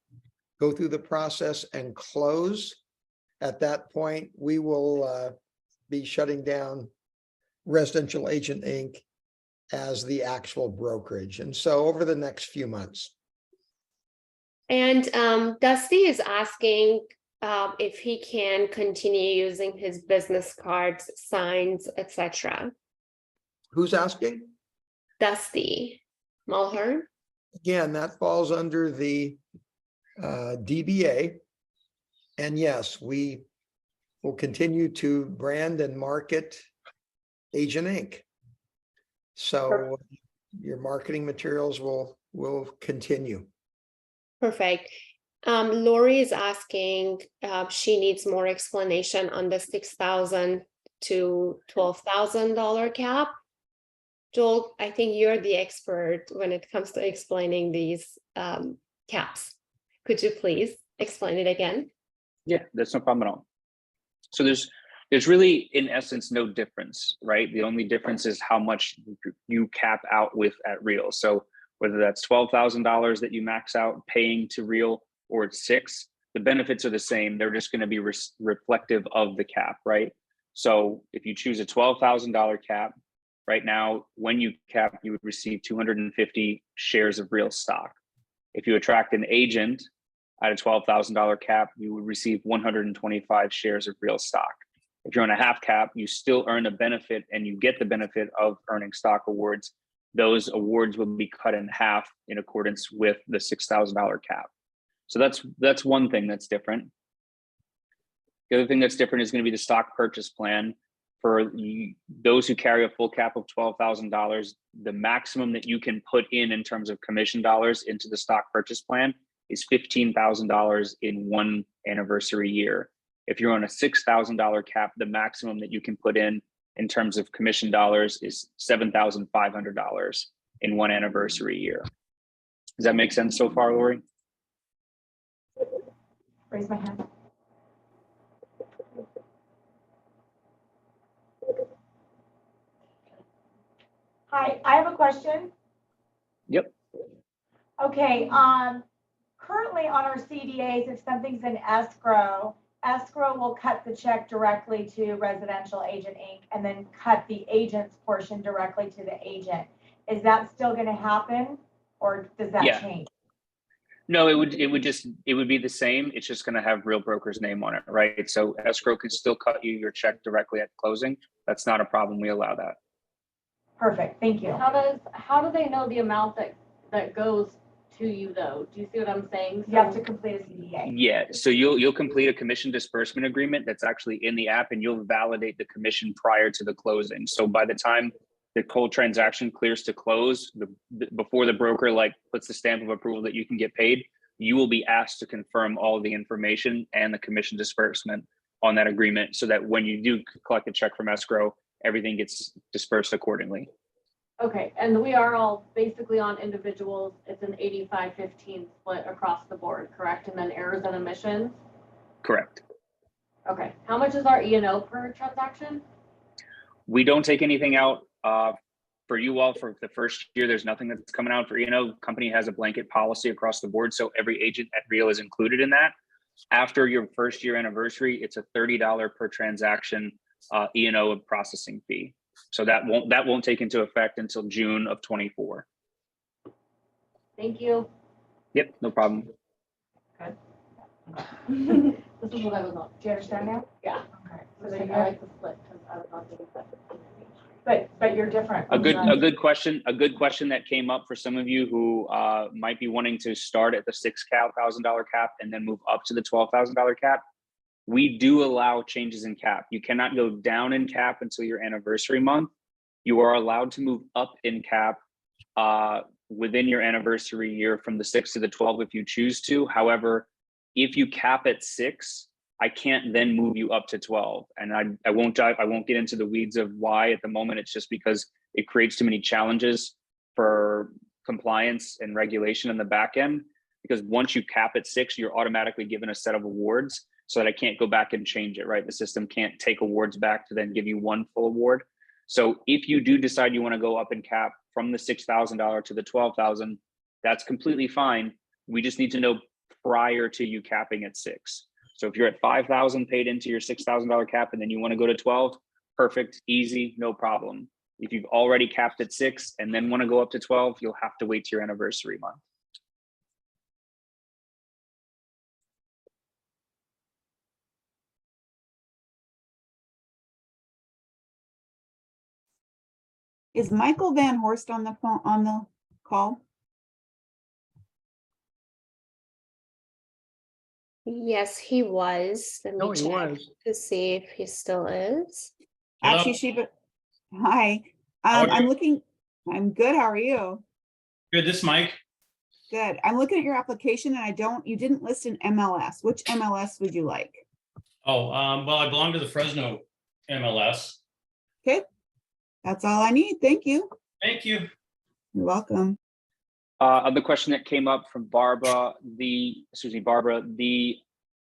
go through the process and close, at that point, we will be shutting down Residential Agent Inc. as the actual brokerage. And so over the next few months. And Dusty is asking if he can continue using his business cards, signs, etc. Who's asking? Dusty Mulhern. Again, that falls under the DBA. And yes, we will continue to brand and market Agent Inc. So your marketing materials will continue. Perfect. Lori is asking, she needs more explanation on the $6,000 to $12,000 cap. Joel, I think you're the expert when it comes to explaining these caps. Could you please explain it again? Yeah, that's no problem at all. So there's really, in essence, no difference, right? The only difference is how much you cap out with at Real. So whether that's $12,000 that you max out paying to Real, or it's $6,000, the benefits are the same. They're just going to be reflective of the cap, right? So if you choose a $12,000 cap, right now, when you cap, you would receive 250 shares of Real stock. If you attract an agent at a $12,000 cap, you would receive 125 shares of Real stock. If you're on a half cap, you still earn a benefit, and you get the benefit of earning stock awards. Those awards will be cut in half in accordance with the $6,000 cap. So that's one thing that's different. The other thing that's different is going to be the stock purchase plan. For those who carry a full cap of $12,000, the maximum that you can put in terms of commission dollars into the stock purchase plan is $15,000 in one anniversary year. If you're on a $6,000 cap, the maximum that you can put in terms of commission dollars is $7,500 in one anniversary year. Does that make sense so far, Lori? Raise my hand. Hi, I have a question. Yep. Okay, currently on our CDAs, if something's in escrow will cut the check directly to Residential Agent Inc. and then cut the agent's portion directly to the agent. Is that still going to happen, or does that change? No, it would be the same. It's just going to have Real Broker's name on it, right? So escrow can still cut you your check directly at closing. That's not a problem. We allow that. Perfect. Thank you. How do they know the amount that goes to you though? Do you see what I'm saying? You have to complete a CDA. Yeah, so you'll complete a commission disbursement agreement that's actually in the app, and you'll validate the commission prior to the closing. So by the time the whole transaction clears to close, before the broker puts the stamp of approval that you can get paid, you will be asked to confirm all the information and the commission disbursement on that agreement, so that when you do collect a check from escrow, everything gets dispersed accordingly. Okay, and we are all basically on individuals. It's an 85-15 split across the board, correct? And then errors and omissions? Correct. Okay, how much is our E&O per transaction? We don't take anything out for you all for the first year. There's nothing that's coming out for E&O. Company has a blanket policy across the board, so every agent at Real is included in that. After your first year anniversary, it's a $30 per transaction E&O processing fee. So that won't take into effect until June of 24. Thank you. Yep, no problem. This is what I was on. Do you understand now? Yeah. Okay. So So I you like the split because I was on the executive committee. but you're different. A good question that came up for some of you who might be wanting to start at the $6,000 cap and then move up to the $12,000 cap. We do allow changes in cap. You cannot go down in cap until your anniversary month. You are allowed to move up in cap within your anniversary year from the 6 to the 12 if you choose to. However, if you cap at 6, I can't then move you up to 12. And I won't get into the weeds of why at the moment. It's just because it creates too many challenges for compliance and regulation in the back end. Because once you cap at 6, you're automatically given a set of awards so that I can't go back and change it, right? The system can't take awards back to then give you one full award. So if you do decide you want to go up in cap from the $6,000 to the $12,000, that's completely fine. We just need to know prior to you capping at 6. So if you're at 5,000 paid into your $6,000 cap and then you want to go to 12, perfect, easy, no problem. If you've already capped at 6 and then want to go up to 12, you'll have to wait to your anniversary month. Is Michael Van Horst on the phone, on the call? Yes, he was. Let me No, he check was. to see if he still is. Hello. Actually, Sheba, hi. How are I'm you? looking, I'm good. How are you? Good, this is Mike. Good. I'm looking at your application and you didn't list an MLS. Which MLS would you like? Oh, well, I belong to the Fresno MLS. Okay. That's all I need. Thank you. Thank you. You're welcome. Other question that came up from Barbara,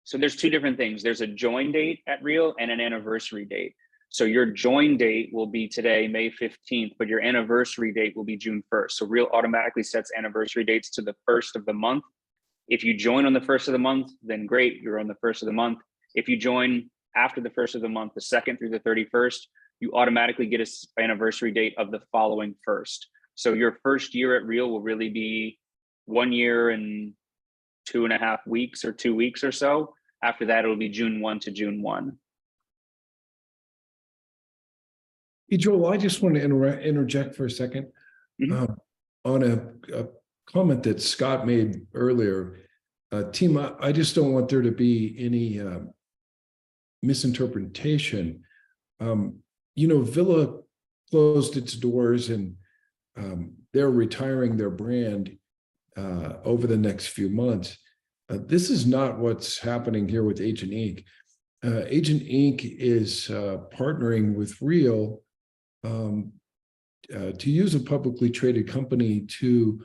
so there's two different things. There's a join date at Real and an anniversary date. So your join date will be today, May 15th, but your anniversary date will be June 1st. So Real automatically sets anniversary dates to the 1st of the month. If you join on the 1st of the month, then great, you're on the 1st of the month. If you join after the 1st of the month, the 2nd through the 31st, you automatically get an anniversary date of the following 1st. So your first year at Real will really be 1 year and 2.5 weeks or 2 weeks or so. After that, it'll be June 1 to June 1. Hey, Joel, I just want to interject for a second. Mhm. On a comment that Scott made earlier. Team, I just don't want there to be any misinterpretation. Villa closed its doors and they're retiring their brand over the next few months. This is not what's happening here with Agent Inc. Agent Inc. is partnering with Real to use a publicly traded company to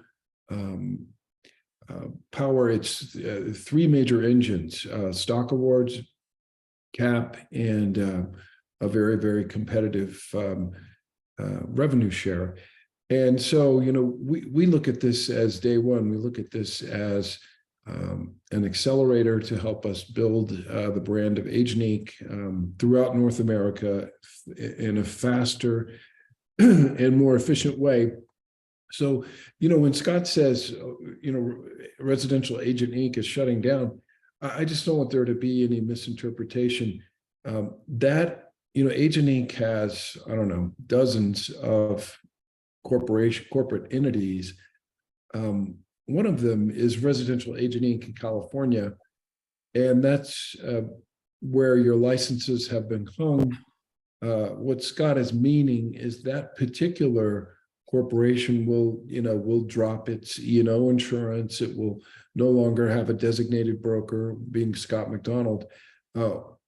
power its 3 major engines, stock awards, cap, and a very, very competitive revenue share. And so, we look at this as day one. We look at this as an accelerator to help us build the brand of Agent Inc. Throughout North America in a faster and more efficient way. So, when Scott says, Residential Agent Inc. is shutting down, I just don't want there to be any misinterpretation. Agent Inc. has, I don't know, dozens of corporate entities. One of them is Residential Agent Inc. in California, and that's where your licenses have been hung. What Scott is meaning is that particular corporation will drop its E&O insurance. It will no longer have a designated broker, being Scott McDonald,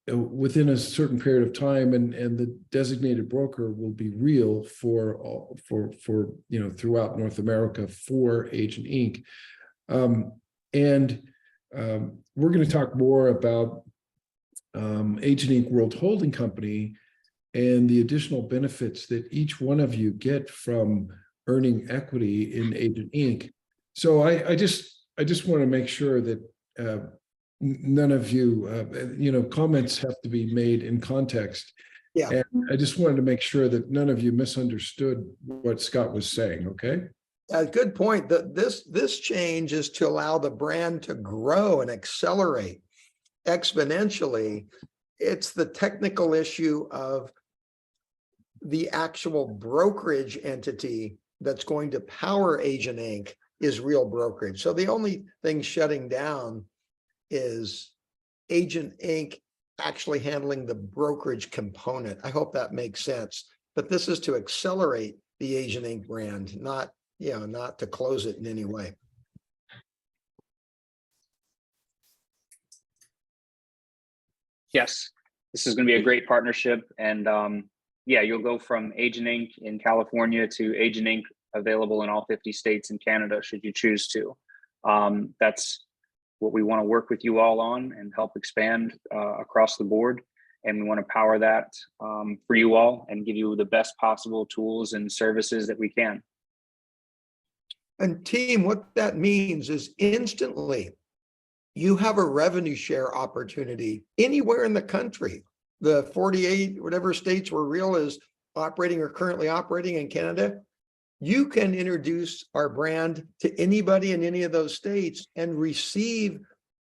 within a certain period of time, and the designated broker will be Real for throughout North America for Agent Inc. We're going to talk more about Agent Inc. World Holding Company and the additional benefits that each one of you get from earning equity in Agent Inc. So I just want to make sure that none of you, comments have to be made in context. Yeah. And I just wanted to make sure that none of you misunderstood what Scott was saying, okay? Good point. This change is to allow the brand to grow and accelerate exponentially. It's the technical issue of the actual brokerage entity that's going to power Agent Inc. is Real Brokerage. So the only thing shutting down is Agent Inc. actually handling the brokerage component. I hope that makes sense. But this is to accelerate the Agent Inc. brand, not to close it in any way. Yes, this is going to be a great partnership. And yeah, you'll go from Agent Inc. in California to Agent Inc. available in all 50 states and Canada, should you choose to. That's what we want to work with you all on and help expand across the board. And we want to power that for you all and give you the best possible tools and services that we can. And team, what that means is instantly you have a revenue share opportunity anywhere in the country. The 48, whatever states where Real is operating or currently operating in Canada, you can introduce our brand to anybody in any of those states and receive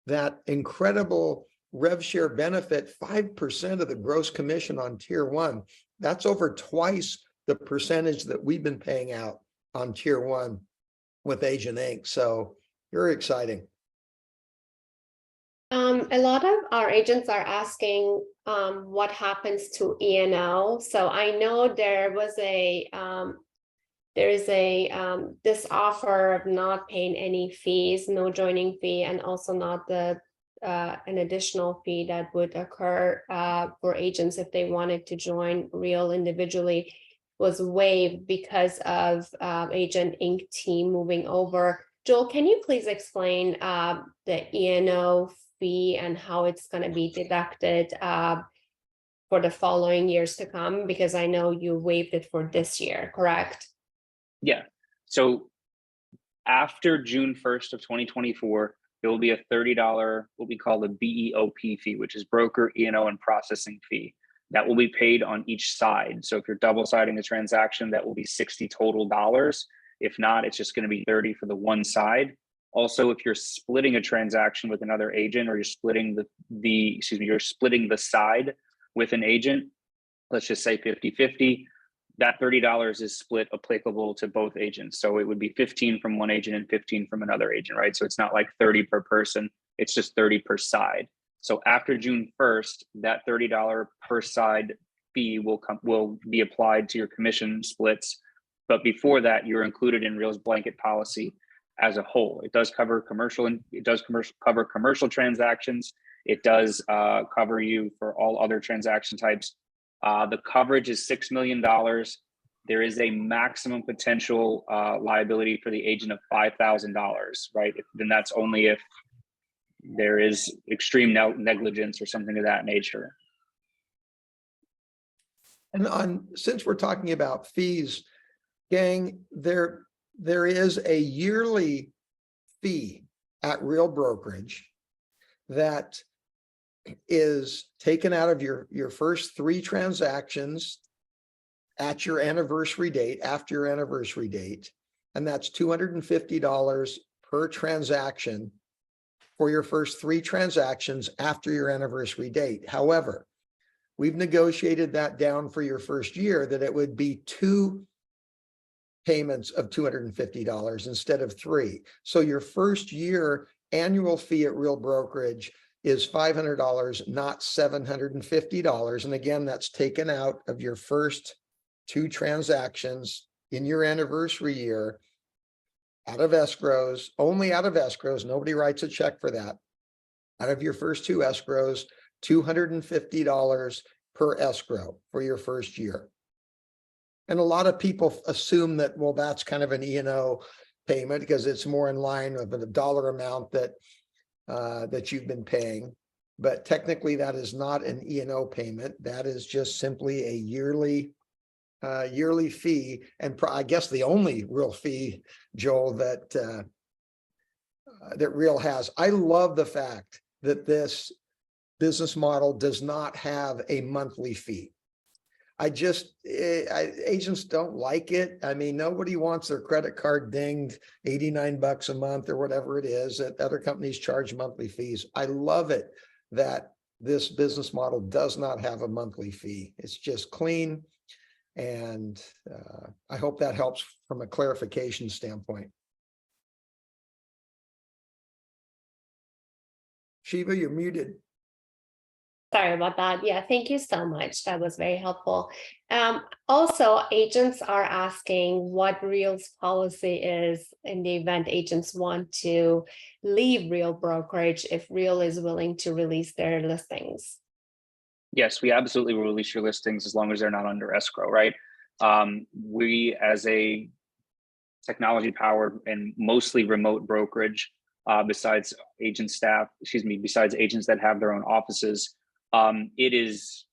that incredible rev share benefit, 5% of the gross commission on tier one. That's over twice the percentage that we've been paying out on tier one with Agent Inc. So very exciting. A lot of our agents are asking what happens to E&O. So I know there was this offer of not paying any fees, no joining fee, and also not an additional fee that would occur for agents if they wanted to join Real individually, was waived because of Agent Inc. team moving over. Joel, can you please explain the E&O fee and how it's going to be deducted for the following years to come? Because I know you waived it for this year, correct? Yeah. So after June 1st of 2024, there will be a $30, what we call the BEOP fee, which is broker, E&O, and processing fee. That will be paid on each side. So if you're double siding a transaction, that will be $60 total dollars. If not, it's just going to be 30 for the one side. Also, if you're splitting a transaction with another agent, or you're splitting you're splitting the side with an agent, let's just say 50-50, that $30 is split applicable to both agents. So it would be 15 from one agent and 15 from another agent, right? So it's not like 30 per person, it's just 30 per side. So after June 1st, that $30 per side fee will be applied to your commission splits. But before that, you're included in Real's blanket policy as a whole. It does cover commercial, and it does cover commercial transactions. It does cover you for all other transaction types. The coverage is $6 million. There is a maximum potential liability for the agent of $5,000, right? Then that's only if there is extreme negligence or something of that nature. And since we're talking about fees, gang, there is a yearly fee at Real Brokerage that is taken out of your first 3 transactions at your anniversary date, after your anniversary date, and that's $250 per transaction for your first 3 transactions after your anniversary date. However, we've negotiated that down for your first year that it would be 2 payments of $250 instead of 3. So your first year annual fee at Real Brokerage is $500, not $750. And again, that's taken out of your first 2 transactions in your anniversary year, out of escrows, only out of escrows. Nobody writes a check for that. Out of your first 2 escrows, $250 per escrow for your first year. And a lot of people assume that, well, that's kind of an E&O payment because it's more in line with the dollar amount that you've been paying. but technically that is not an E&O payment. That is just simply a yearly fee. And I guess the only real fee, Joel, that Real has. I love the fact that this business model does not have a monthly fee. Agents don't like it. I mean, nobody wants their credit card dinged $89 a month or whatever it is that other companies charge monthly fees. I love it that this business model does not have a monthly fee. It's just clean. And I hope that helps from a clarification standpoint. Shiva, you're muted. Sorry about that. Yeah, thank you so much. That was very helpful. Also, agents are asking what Real's policy is in the event agents want to leave Real brokerage if Real is willing to release their listings. Yes, we absolutely will release your listings as long as they're not under escrow, right? We, as a technology powered and mostly remote brokerage, besides agent staff, besides agents that have their own offices, it is,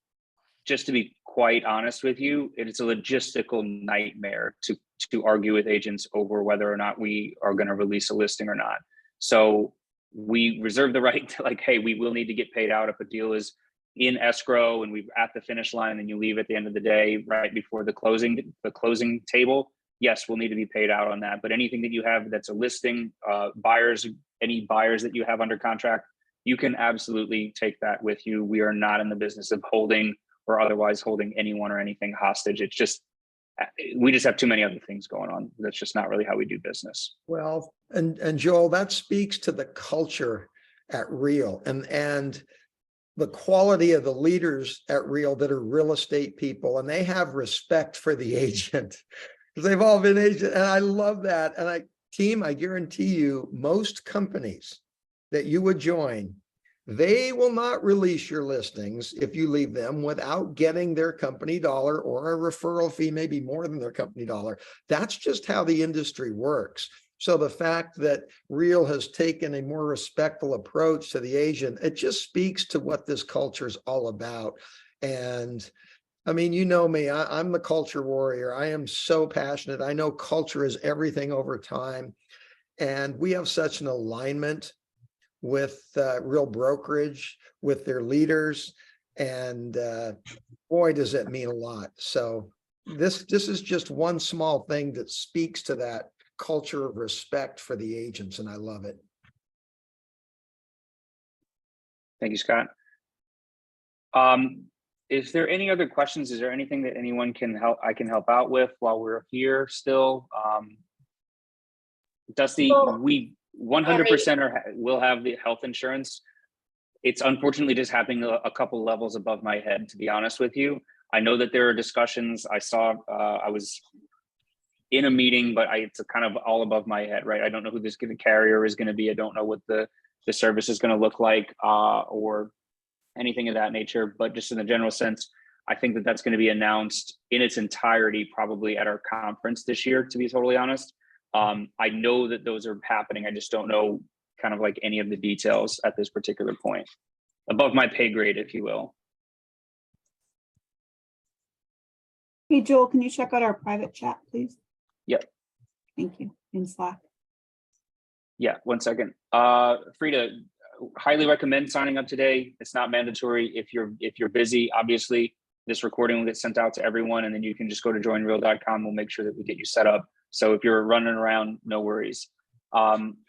just to be quite honest with you, it's a logistical nightmare to argue with agents over whether or not we are going to release a listing or not. So we reserve the right to, like, hey, we will need to get paid out if a deal is in escrow and we're at the finish line and you leave at the end of the day, right before the closing table. Yes, we'll need to be paid out on that. But anything that you have that's a listing, any buyers that you have under contract, you can absolutely take that with you. We are not in the business of holding or otherwise holding anyone or anything hostage. It's just, we just have too many other things going on. That's just not really how we do business. Well, and Joel, that speaks to the culture at Real and the quality of the leaders at Real that are real estate people, and they have respect for the agent because they've all been agent. And I love that. And I guarantee you, most companies that you would join, they will not release your listings if you leave them without getting their company dollar or a referral fee, maybe more than their company dollar. That's just how the industry works. So the fact that Real has taken a more respectful approach to the agent, it just speaks to what this culture is all about. And I mean, you know me, I'm the culture warrior. I am so passionate. I know culture is everything over time. And we have such an alignment with Real brokerage, with their leaders. And boy, does it mean a lot. So this is just one small thing that speaks to that culture of respect for the agents, and I love it. Thank you, Scott. Is there any other questions? Is there anything that anyone I can help out with while we're here still? Dusty, we 100% will have the health insurance. It's unfortunately just happening a couple levels above my head, to be honest with you. I know that there are discussions. I saw, I was in a meeting, but it's kind of all above my head, right? I don't know who the carrier is going to be. I don't know what the service is going to look like or anything of that nature. But just in the general sense, I think that that's going to be announced in its entirety, probably at our conference this year, to be totally honest. I know that those are happening. I just don't know kind of like any of the details at this particular point. Above my pay grade, if you will. Hey, Joel, can you check out our private chat, please? Yep. Thank you. In Slack. Yeah, 1 second. Frida, highly recommend signing up today. It's not mandatory. If you're busy, obviously this recording will get sent out to everyone, and then you can just go to joinreal.com. We'll make sure that we get you set up. So if you're running around, no worries.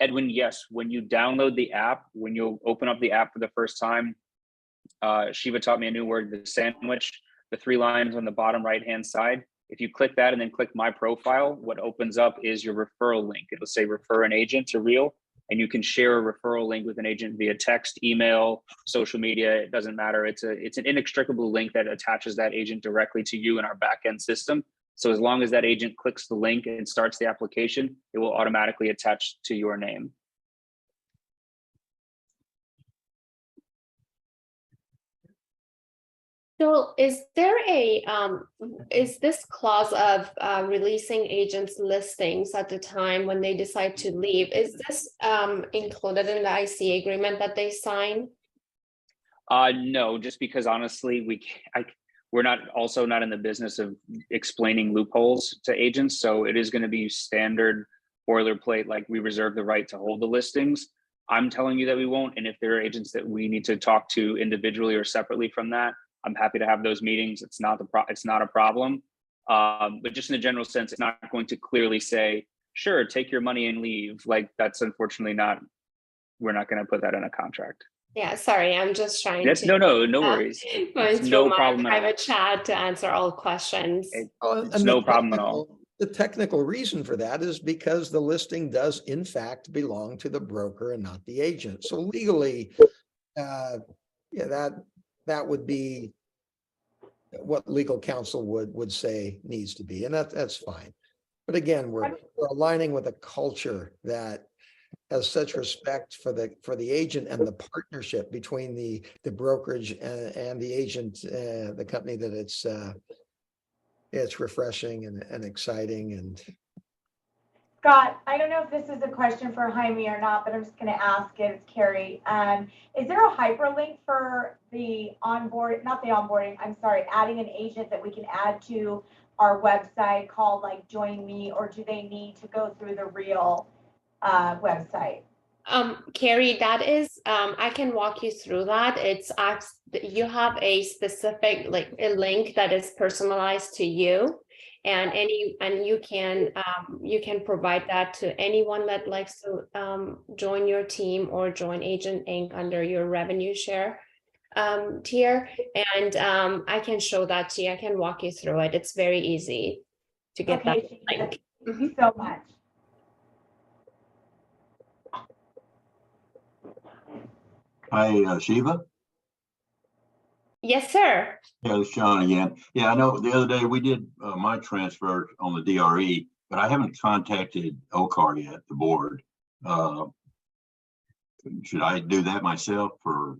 Edwin, yes, when you download the app, when you open up the app for the first time, Shiva taught me a new word, the sandwich, the 3 lines on the bottom right-hand side. If you click that and then click my profile, what opens up is your referral link. It'll say refer an agent to Real, and you can share a referral link with an agent via text, email, social media. It doesn't matter. It's an inextricable link that attaches that agent directly to you in our backend system. So as long as that agent clicks the link and starts the application, it will automatically attach to your name. So is there is this clause of releasing agents' listings at the time when they decide to leave, is this included in the IC agreement that they sign? No, just because honestly, we're not in the business of explaining loopholes to agents. So it is going to be standard boilerplate, like we reserve the right to hold the listings. I'm telling you that we won't. And if there are agents that we need to talk to individually or separately from that, I'm happy to have those meetings. It's not a problem. But just in a general sense, it's not going to clearly say, sure, take your money and leave. Like that's unfortunately we're not going to put that in a contract. Yeah, sorry, I'm just trying That's to. no worries. Going It's through no my problem at all. private chat to answer all questions. It's no problem at all. The technical reason for that is because the listing does in fact belong to the broker and not the agent. So legally, yeah, that would be what legal counsel would say needs to be, and that's fine. But again, we're aligning with a culture that has such respect for the agent and the partnership between the brokerage and the agent, the company, that it's refreshing and exciting. And Scott, I don't know if this is a question for Jaime or not, but I'm just going to ask it. It's Carrie. Is there a hyperlink for the adding an agent that we can add to our website called like Join Me, or do they need to go through the Real website? Carrie, that is, I can walk you through that. You have a specific, like a link that is personalized to you, and you can provide that to anyone that likes to join your team or join Agent Inc. under your revenue share tier. And I can show that to you. I can walk you through it. It's very easy to get that link. Thank you so much. Hi, Shiva. Yes, sir. Yeah, it's Sean again. Yeah, I know the other day we did my transfer on the DRE, but I haven't contacted OCAR yet, the board. Should I do that myself, or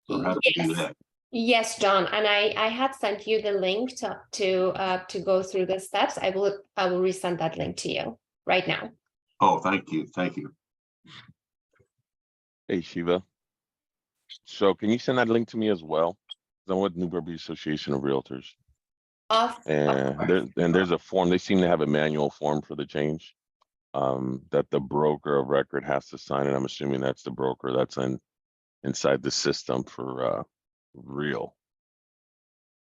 how do I do that? Yes, John, and I had sent you the link to go through the steps. I will resend that link to you right now. Oh, thank you. Thank you. Hey, Shiva. So can you send that link to me as well? I'm with Newbury Association of Realtors. And there's a form. They seem to have a manual form for the change that the broker of record has to sign. And I'm assuming that's the broker that's inside the system for Real.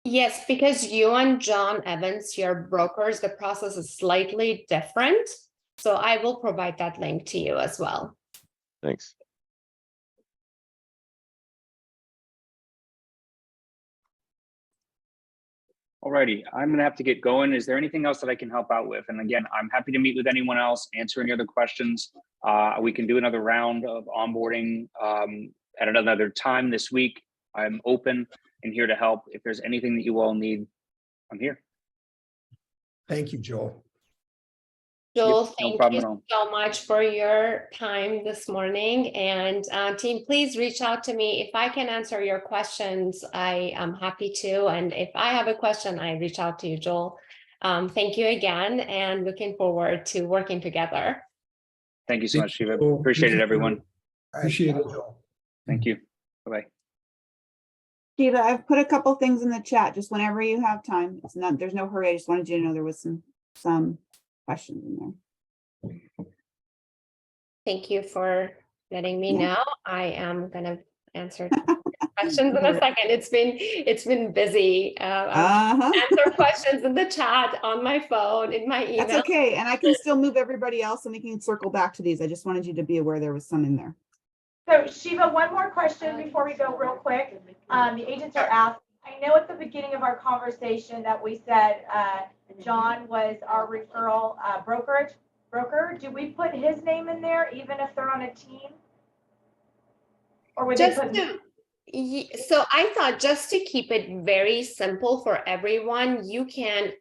Yes, because you and John Evans, your brokers, the process is slightly different. So I will provide that link to you as well. Thanks. Alrighty, I'm gonna have to get going. Is there anything else that I can help out with? And again, I'm happy to meet with anyone else, answer any other questions. We can do another round of onboarding at another time this week. I'm open and here to help. If there's anything that you all need, I'm here. thank you, Joel. Joel, Yep, no thank problem you at all. so much for your time this morning. And team, please reach out to me. If I can answer your questions, I am happy to. And if I have a question, I reach out to you, Joel. Thank you again, and looking forward to working together. Thank you so much, Shiva. Appreciate it, everyone. Appreciate it. Joel. Thank you. Bye-bye. Shiva, I've put a couple things in the chat, just whenever you have time. There's no hurry. I just wanted you to know there was some questions in there. Thank you for letting me know. I am gonna answer questions in a second. It's been busy. Answer questions in the chat, on my phone, in my email. That's okay, and I can still move everybody else, and we can circle back to these. I just wanted you to be aware there was some in there. So Shiva, one more question before we go real quick. The agents are asked, I know at the beginning of our conversation that we said John was our referral broker. Do we put his name in there even if they're on a team? Or would they put? So I thought, just to keep it very simple for everyone, you can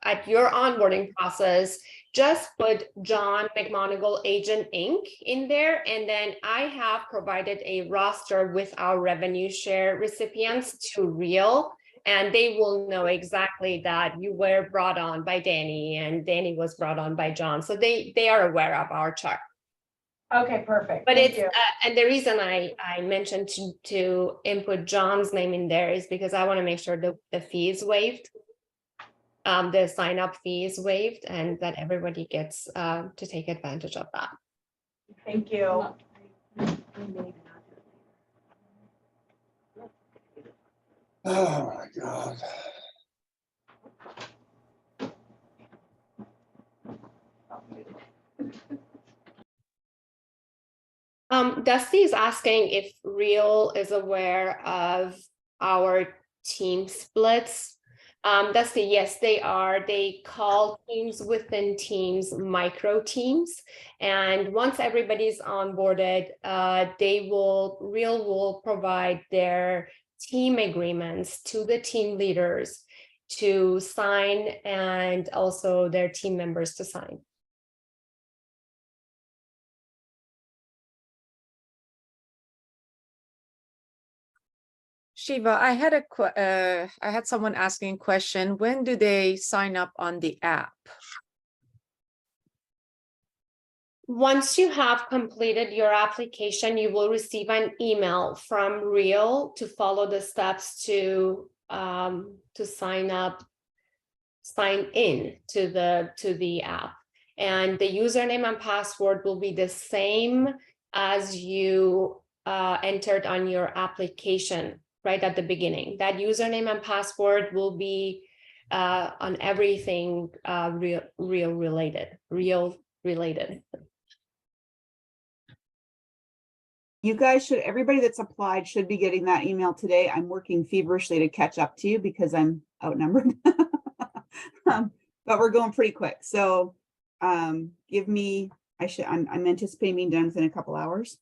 at your onboarding process, just put John McMonigal Agent Inc. in there. And then I have provided a roster with our revenue share recipients to Real, and they will know exactly that you were brought on by Danny and Danny was brought on by John. So they are aware of our chart. Okay, perfect. But Thank it's, you. and the reason I mentioned to input John's name in there is because I want to make sure the fee is waived. The sign up fee is waived and that everybody gets to take advantage of that. Thank you. Oh, my God. Dusty is asking if Real is aware of our team splits. Dusty, yes, they are. They call teams within teams micro teams. And once everybody's onboarded, Real will provide their team agreements to the team leaders to sign and also their team members to sign. Shiva, I had someone asking a question. When do they sign up on the app? Once you have completed your application, you will receive an email from Real to follow the steps to sign in to the app. And the username and password will be the same as you entered on your application right at the beginning. That username and password will be on everything real related. You guys should, everybody that's applied should be getting that email today. I'm working feverishly to catch up to you because I'm outnumbered. But we're going pretty quick. So give me, I'm anticipating being done within a couple hours.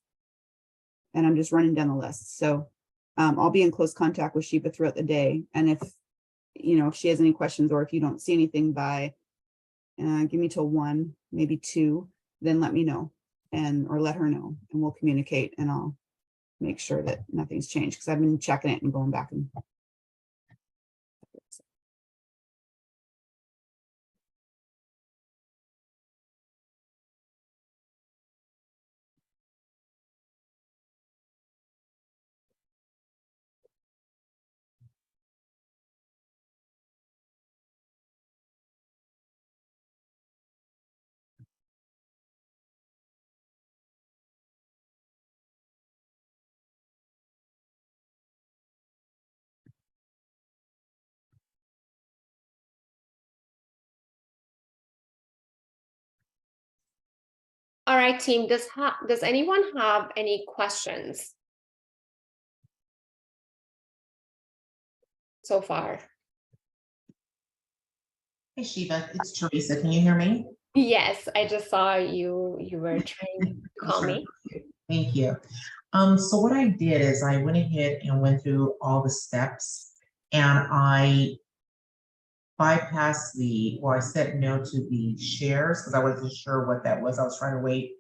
And I'm just running down the list. So I'll be in close contact with Shiva throughout the day. And if she has any questions or if you don't see anything by, give me till 1, maybe 2, then let me know or let her know and we'll communicate and I'll make sure that nothing's changed because I've been checking it and going back and All right, team, does anyone have any questions so far? Hey Shiva, it's Teresa. Can you hear me? Yes, I just saw you were trying to call me. Thank you. So what I did is I went ahead and went through all the steps and I bypassed I said no to the shares because I wasn't sure what that was. I was trying to wait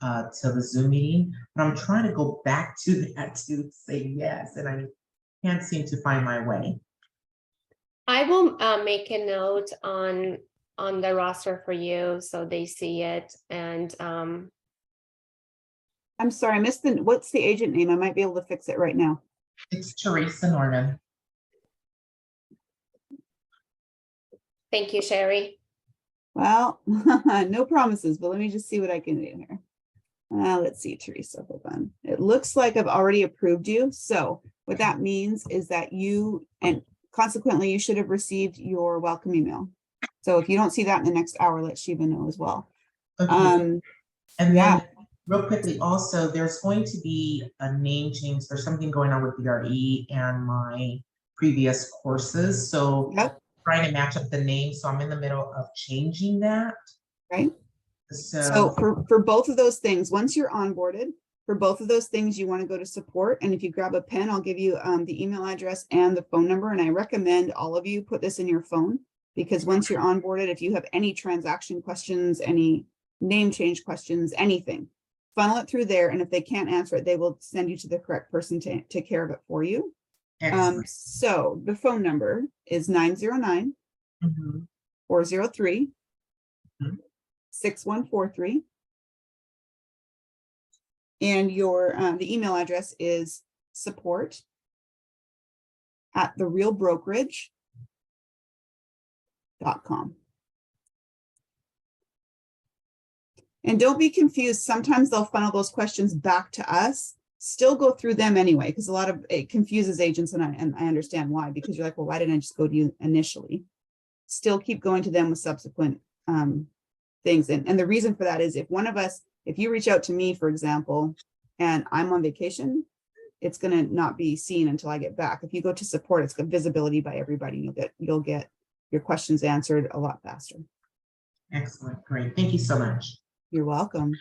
till the Zoom meeting, but I'm trying to go back to that to say yes, and I can't seem to find my way. I will make a note on the roster for you so they see it. And I'm sorry, I missed what's the agent name? I might be able to fix it right now. It's Teresa Norman. Thank you, Sherry. Well, no promises, but let me just see what I can do here. Let's see, Teresa, hold on. It looks like I've already approved you. So what that means is that and consequently, you should have received your welcome email. So if you don't see that in the next hour, let Shiva know as well. Okay. And then real quickly, also, there's going to be a name change. There's something going on with BRE and my previous courses. So trying to match up the name. So I'm in the middle of changing that. Right. So for both of those things, once you're onboarded, for both of those things, you want to go to support. And if you grab a pen, I'll give you the email address and the phone number. And I recommend all of you put this in your phone because once you're onboarded, if you have any transaction questions, any name change questions, anything, funnel it through there. And if they can't answer it, they will send you to the correct person to take care of it for you. So the phone number is 909 403 6143. And your, the email address is support@therealbrokerage.com. And don't be confused. Sometimes they'll funnel those questions back to us. Still go through them anyway, because a lot of it confuses agents, and I understand why, because you're like, well, why didn't I just go to you initially? Still keep going to them with subsequent things. And the reason for that is if one of us, if you reach out to me, for example, and I'm on vacation, it's going to not be seen until I get back. If you go to support, it's got visibility by everybody. You'll get your questions answered a lot faster. Excellent. Great. Thank you so much. You're welcome.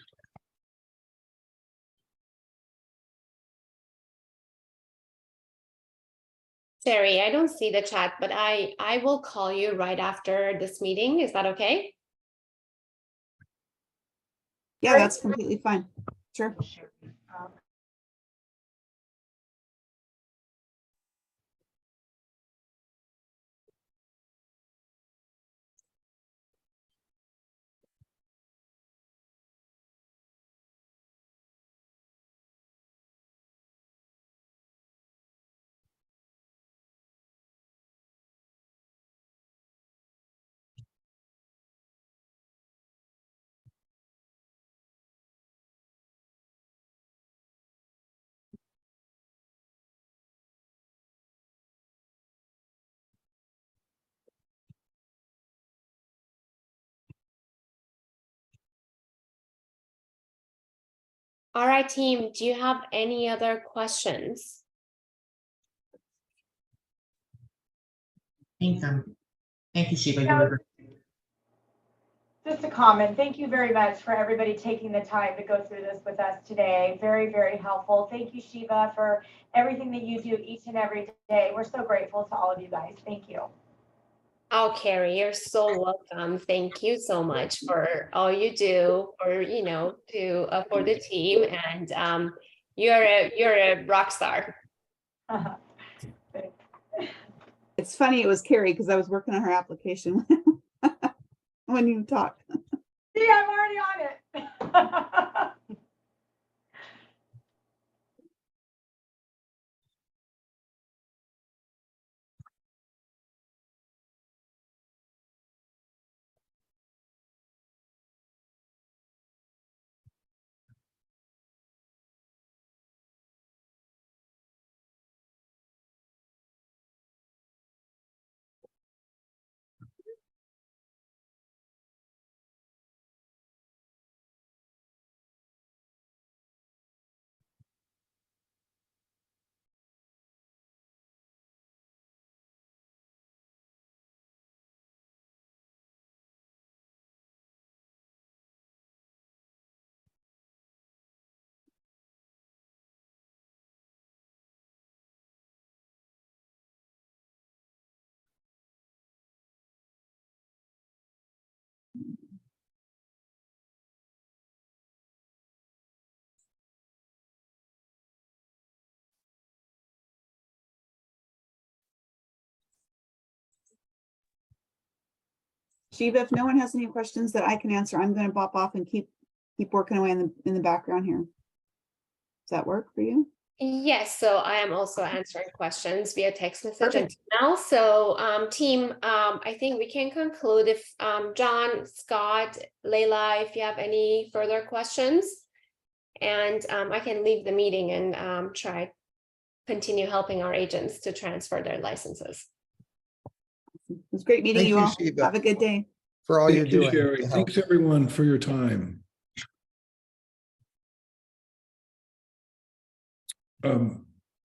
Sherry, I don't see the chat, but I will call you right after this meeting. Is that okay? Yeah, that's completely fine. Sure. All right, team, do you have any other questions? Thank you, Shiva. You No. were great. Just a comment. Thank you very much for everybody taking the time to go through this with us today. Very, very helpful. Thank you, Shiva, for everything that you do each and every day. We're so grateful to all of you guys. Thank you. Oh, Carrie, you're so welcome. Thank you so much for all you do for, for the team. And you're a rock star. It's funny, it was Carrie, because I was working on her application when you talked. See, I'm already on it. Shiva, if no one has any questions that I can answer, I'm going to pop off and keep working away in the background here. Does that work for you? Yes, so I am also answering questions via text message and email. So team, I think we can conclude if John, Scott, Layla, if you have any further questions, and I can leave the meeting and continue helping our agents to transfer their licenses. It was great meeting Thank you you, all. Shiva. Have a good day. For all you're Thank you, doing. Sherry. to help. Thanks everyone for your time.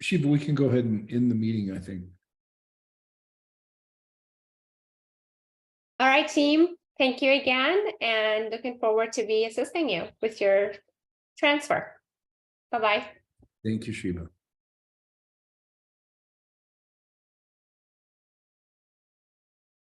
Shiva, we can go ahead and end the meeting, I think. All right, team. Thank you again, and looking forward to be assisting you with your transfer. Bye-bye. Thank you, Shiva.